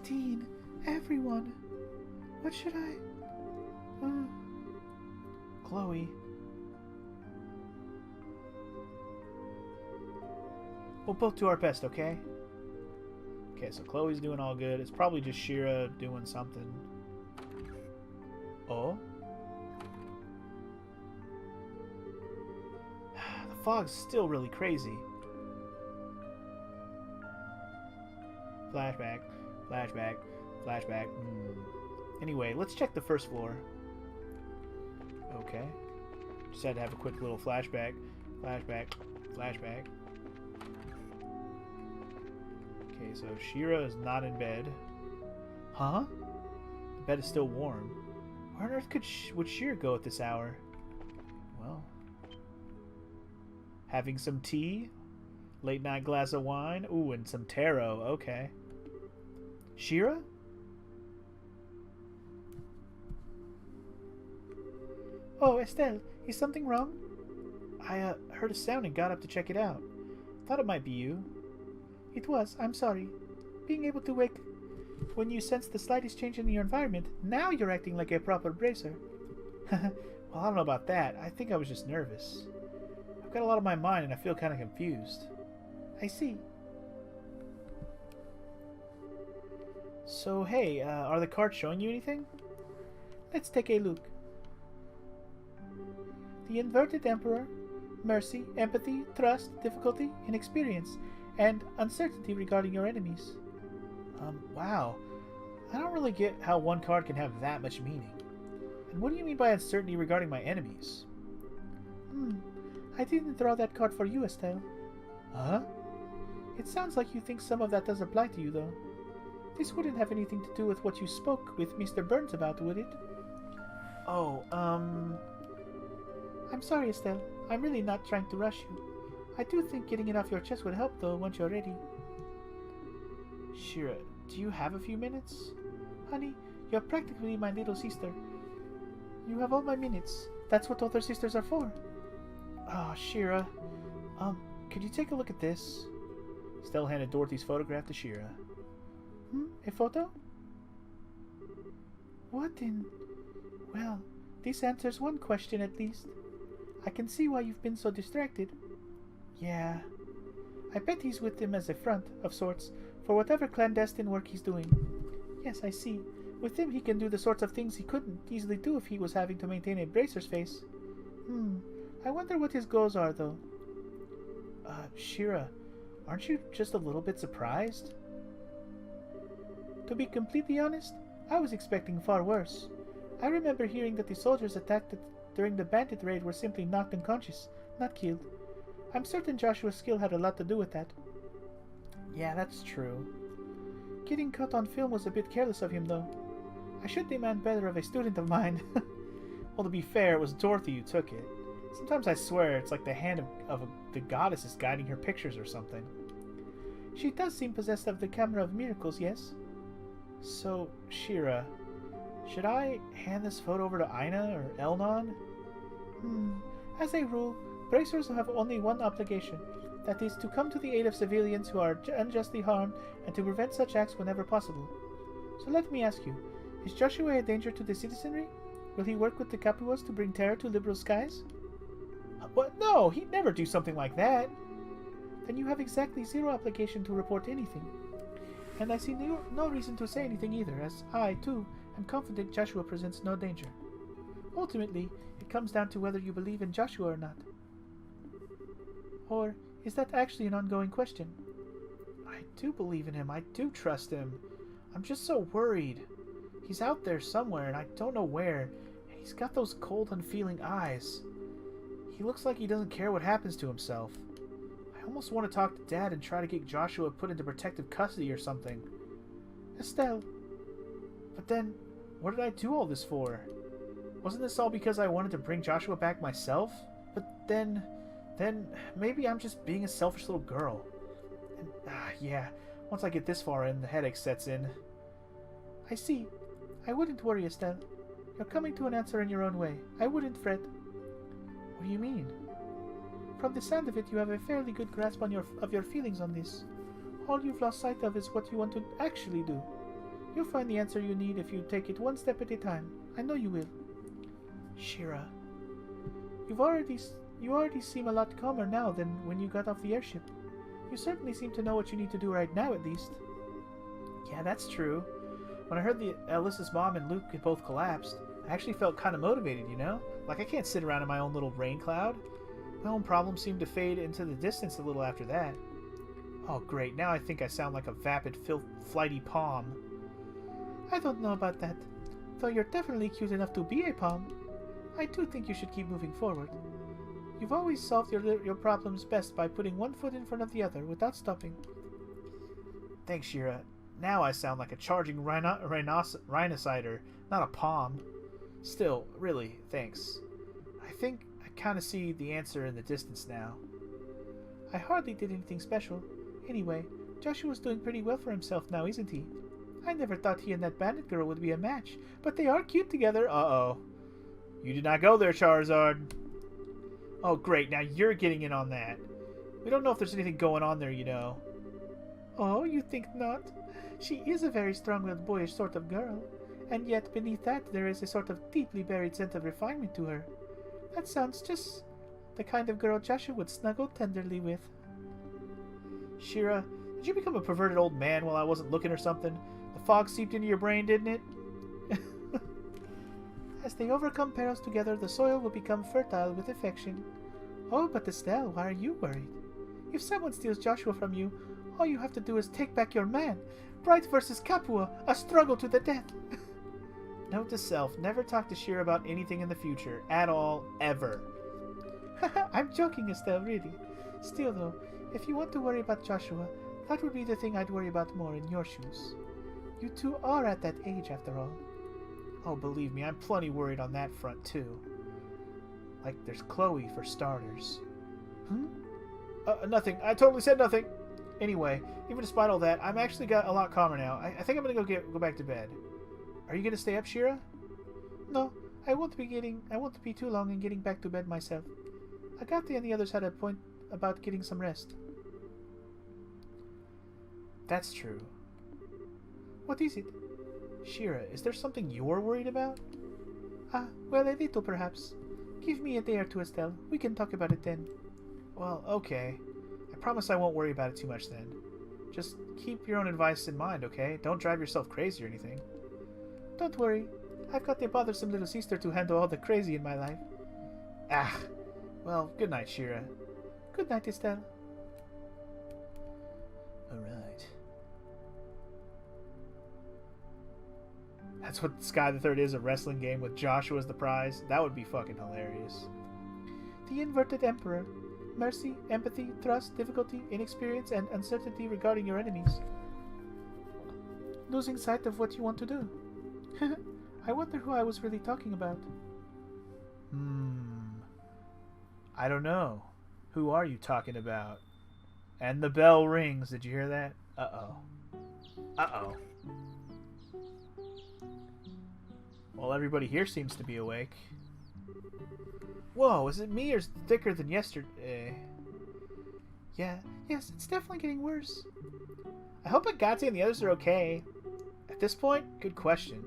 Dean, everyone. What should I... Chloe. We'll both do our best, okay? Okay, so Chloe's doing all good. It's probably just Shira doing something. Oh? The fog's still really crazy. Flashback, flashback, flashback. Anyway, let's check the first floor. Okay. Just had to have a quick little flashback. Flashback, flashback. Okay, so Shira is not in bed. Huh? The bed is still warm. Where on earth would Shira go at this hour? Well, having some tea? Late night glass of wine? Ooh, and some taro. Okay. Shira? Oh, Estelle, is something wrong? I heard a sound and got up to check it out. Thought it might be you. It was. I'm sorry. Being able to wake when you sense the slightest change in your environment, now you're acting like a proper bracer. Well, I don't know about that. I think I was just nervous. I've got a lot on my mind and I feel kind of confused. I see. So, hey, are the cards showing you anything? Let's take a look. The Inverted Emperor, mercy, empathy, trust, difficulty, inexperience, and uncertainty regarding your enemies. Wow. I don't really get how one card can have that much meaning. And what do you mean by uncertainty regarding my enemies? I didn't draw that card for you, Estelle. Huh? It sounds like you think some of that does apply to you, though. This wouldn't have anything to do with what you spoke with Mr. Burns about, would it? Oh, I'm sorry, Estelle. I'm really not trying to rush you. I do think getting it off your chest would help, though, once you're ready. Shira, do you have a few minutes? Honey, you're practically my little sister. You have all my minutes. That's what older sisters are for. Oh, Shira. Could you take a look at this? Stella handed Dorothy's photograph to Shira. A photo? What in... Well, this answers one question at least. I can see why you've been so distracted. Yeah. I bet he's with him as a front, of sorts, for whatever clandestine work he's doing. Yes, I see. With him he can do the sorts of things he couldn't easily do if he was having to maintain a bracer's face. I wonder what his goals are, though. Shira, aren't you just a little bit surprised? To be completely honest, I was expecting far worse. I remember hearing that the soldiers attacked during the bandit raid were simply knocked unconscious, not killed. I'm certain Joshua's skill had a lot to do with that. Yeah, that's true. Getting caught on film was a bit careless of him, though. I should demand better of a student of mine. Well, to be fair, it was Dorothy who took it. Sometimes I swear it's like the hand of the goddess is guiding her pictures or something. She does seem possessed of the camera of miracles, yes? So, Shira, should I hand this photo over to Aina or Elnon? As a rule, bracers have only one obligation. That is, to come to the aid of civilians who are unjustly harmed and to prevent such acts whenever possible. So let me ask you, is Joshua a danger to the citizenry? Will he work with the Capuas to bring terror to liberal skies? What? No, he'd never do something like that. Then you have exactly zero obligation to report anything. And I see no reason to say anything either, as I, too, am confident Joshua presents no danger. Ultimately, it comes down to whether you believe in Joshua or not. Or is that actually an ongoing question? I do believe in him. I do trust him. I'm just so worried. He's out there somewhere, and I don't know where. And he's got those cold, unfeeling eyes. He looks like he doesn't care what happens to himself. I almost want to talk to Dad and try to get Joshua put into protective custody or something. Estelle. But then, what did I do all this for? Wasn't this all because I wanted to bring Joshua back myself? But then maybe I'm just being a selfish little girl. And, yeah, once I get this far in, the headache sets in. I see. I wouldn't worry, Estelle. You're coming to an answer in your own way. I wouldn't fret. What do you mean? From the sound of it, you have a fairly good grasp on your feelings on this. All you've lost sight of is what you want to actually do. You'll find the answer you need if you take it one step at a time. I know you will. Shira. You already seem a lot calmer now than when you got off the airship. You certainly seem to know what you need to do right now, at least. Yeah, that's true. When I heard that Alyssa's mom and Luke had both collapsed, I actually felt kind of motivated, you know? Like I can't sit around in my own little rain cloud. My own problems seemed to fade into the distance a little after that. Oh great, now I think I sound like a vapid, flighty palm. I don't know about that. Though you're definitely cute enough to be a palm. I do think you should keep moving forward. You've always solved your problems best by putting one foot in front of the other without stopping. Thanks, Shira. Now I sound like a charging rhinocider, not a palm. Still, really, thanks. I think I kind of see the answer in the distance now. I hardly did anything special. Anyway, Joshua's doing pretty well for himself now, isn't he? I never thought he and that bandit girl would be a match, but they are cute together. Uh-oh. You did not go there, Charizard. Oh, great, now you're getting in on that. We don't know if there's anything going on there, you know. Oh, you think not? She is a very strong-willed, boyish sort of girl, and yet beneath that there is a sort of deeply buried sense of refinement to her. That sounds just the kind of girl Joshua would snuggle tenderly with. Shira, did you become a perverted old man while I wasn't looking or something? The fog seeped into your brain, didn't it? As they overcome perils together, the soil will become fertile with affection. Oh, but Estelle, why are you worried? If someone steals Joshua from you, all you have to do is take back your man. Bright versus Capua, a struggle to the death. Note to self, never talk to Shira about anything in the future. At all, ever. I'm joking, Estelle, really. Still, though, if you want to worry about Joshua, that would be the thing I'd worry about more in your shoes. You two are at that age, after all. Oh, believe me, I'm plenty worried on that front, too. Like, there's Chloe, for starters. Nothing. I totally said nothing. Anyway, even despite all that, I'm actually got a lot calmer now. I think I'm gonna go back to bed. Are you gonna stay up, Shira? No, I won't be too long in getting back to bed myself. Agate and the others had a point about getting some rest. That's true. What is it? Shira, is there something you're worried about? Well, a little perhaps. Give me a day or two, Estelle. We can talk about it then. Well, okay. I promise I won't worry about it too much then. Just keep your own advice in mind, okay? Don't drive yourself crazy or anything. Don't worry. I've got a bothersome little sister to handle all the crazy in my life. Well, good night, Shira. Good night, Estelle. Alright. That's what Sky the Third is, a wrestling game with Joshua as the prize? That would be fucking hilarious. The Inverted Emperor. Mercy, empathy, trust, difficulty, inexperience, and uncertainty regarding your enemies. Losing sight of what you want to do. I wonder who I was really talking about. I don't know. Who are you talking about? And the bell rings. Did you hear that? Uh-oh. Uh-oh. Well, everybody here seems to be awake. Whoa, is it me or is it thicker than yesterday? Yes, it's definitely getting worse. I hope Agate and the others are okay. At this point, good question.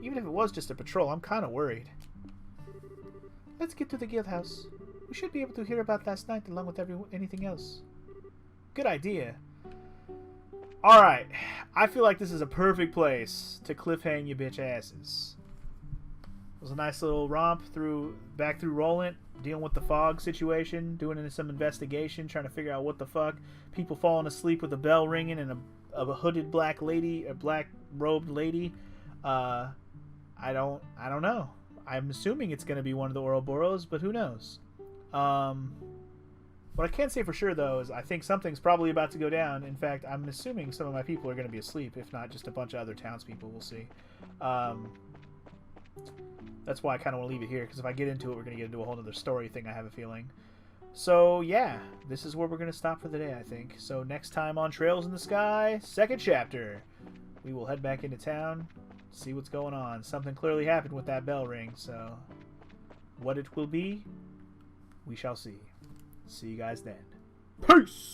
Even if it was just a patrol, I'm kind of worried. Let's get to the guild house. We should be able to hear about last night along with anything else. Good idea. Alright, I feel like this is a perfect place to cliffhang you bitch asses. It was a nice little romp back through Roland, dealing with the fog situation, doing some investigation, trying to figure out what the fuck. People falling asleep with a bell ringing and a hooded black lady, a black robed lady. I don't know. I'm assuming it's going to be one of the Ouroboros, but who knows? What I can say for sure, though, is I think something's probably about to go down. In fact, I'm assuming some of my people are going to be asleep, if not just a bunch of other townspeople. We'll see. That's why I kind of want to leave it here, because if I get into it, we're going to get into a whole other story thing, I have a feeling. So, yeah, this is where we're going to stop for the day, I think. So, next time on Trails in the Sky, second chapter, we will head back into town, see what's going on. Something clearly happened with that bell ring, so what it will be, we shall see. See you guys then. Peace!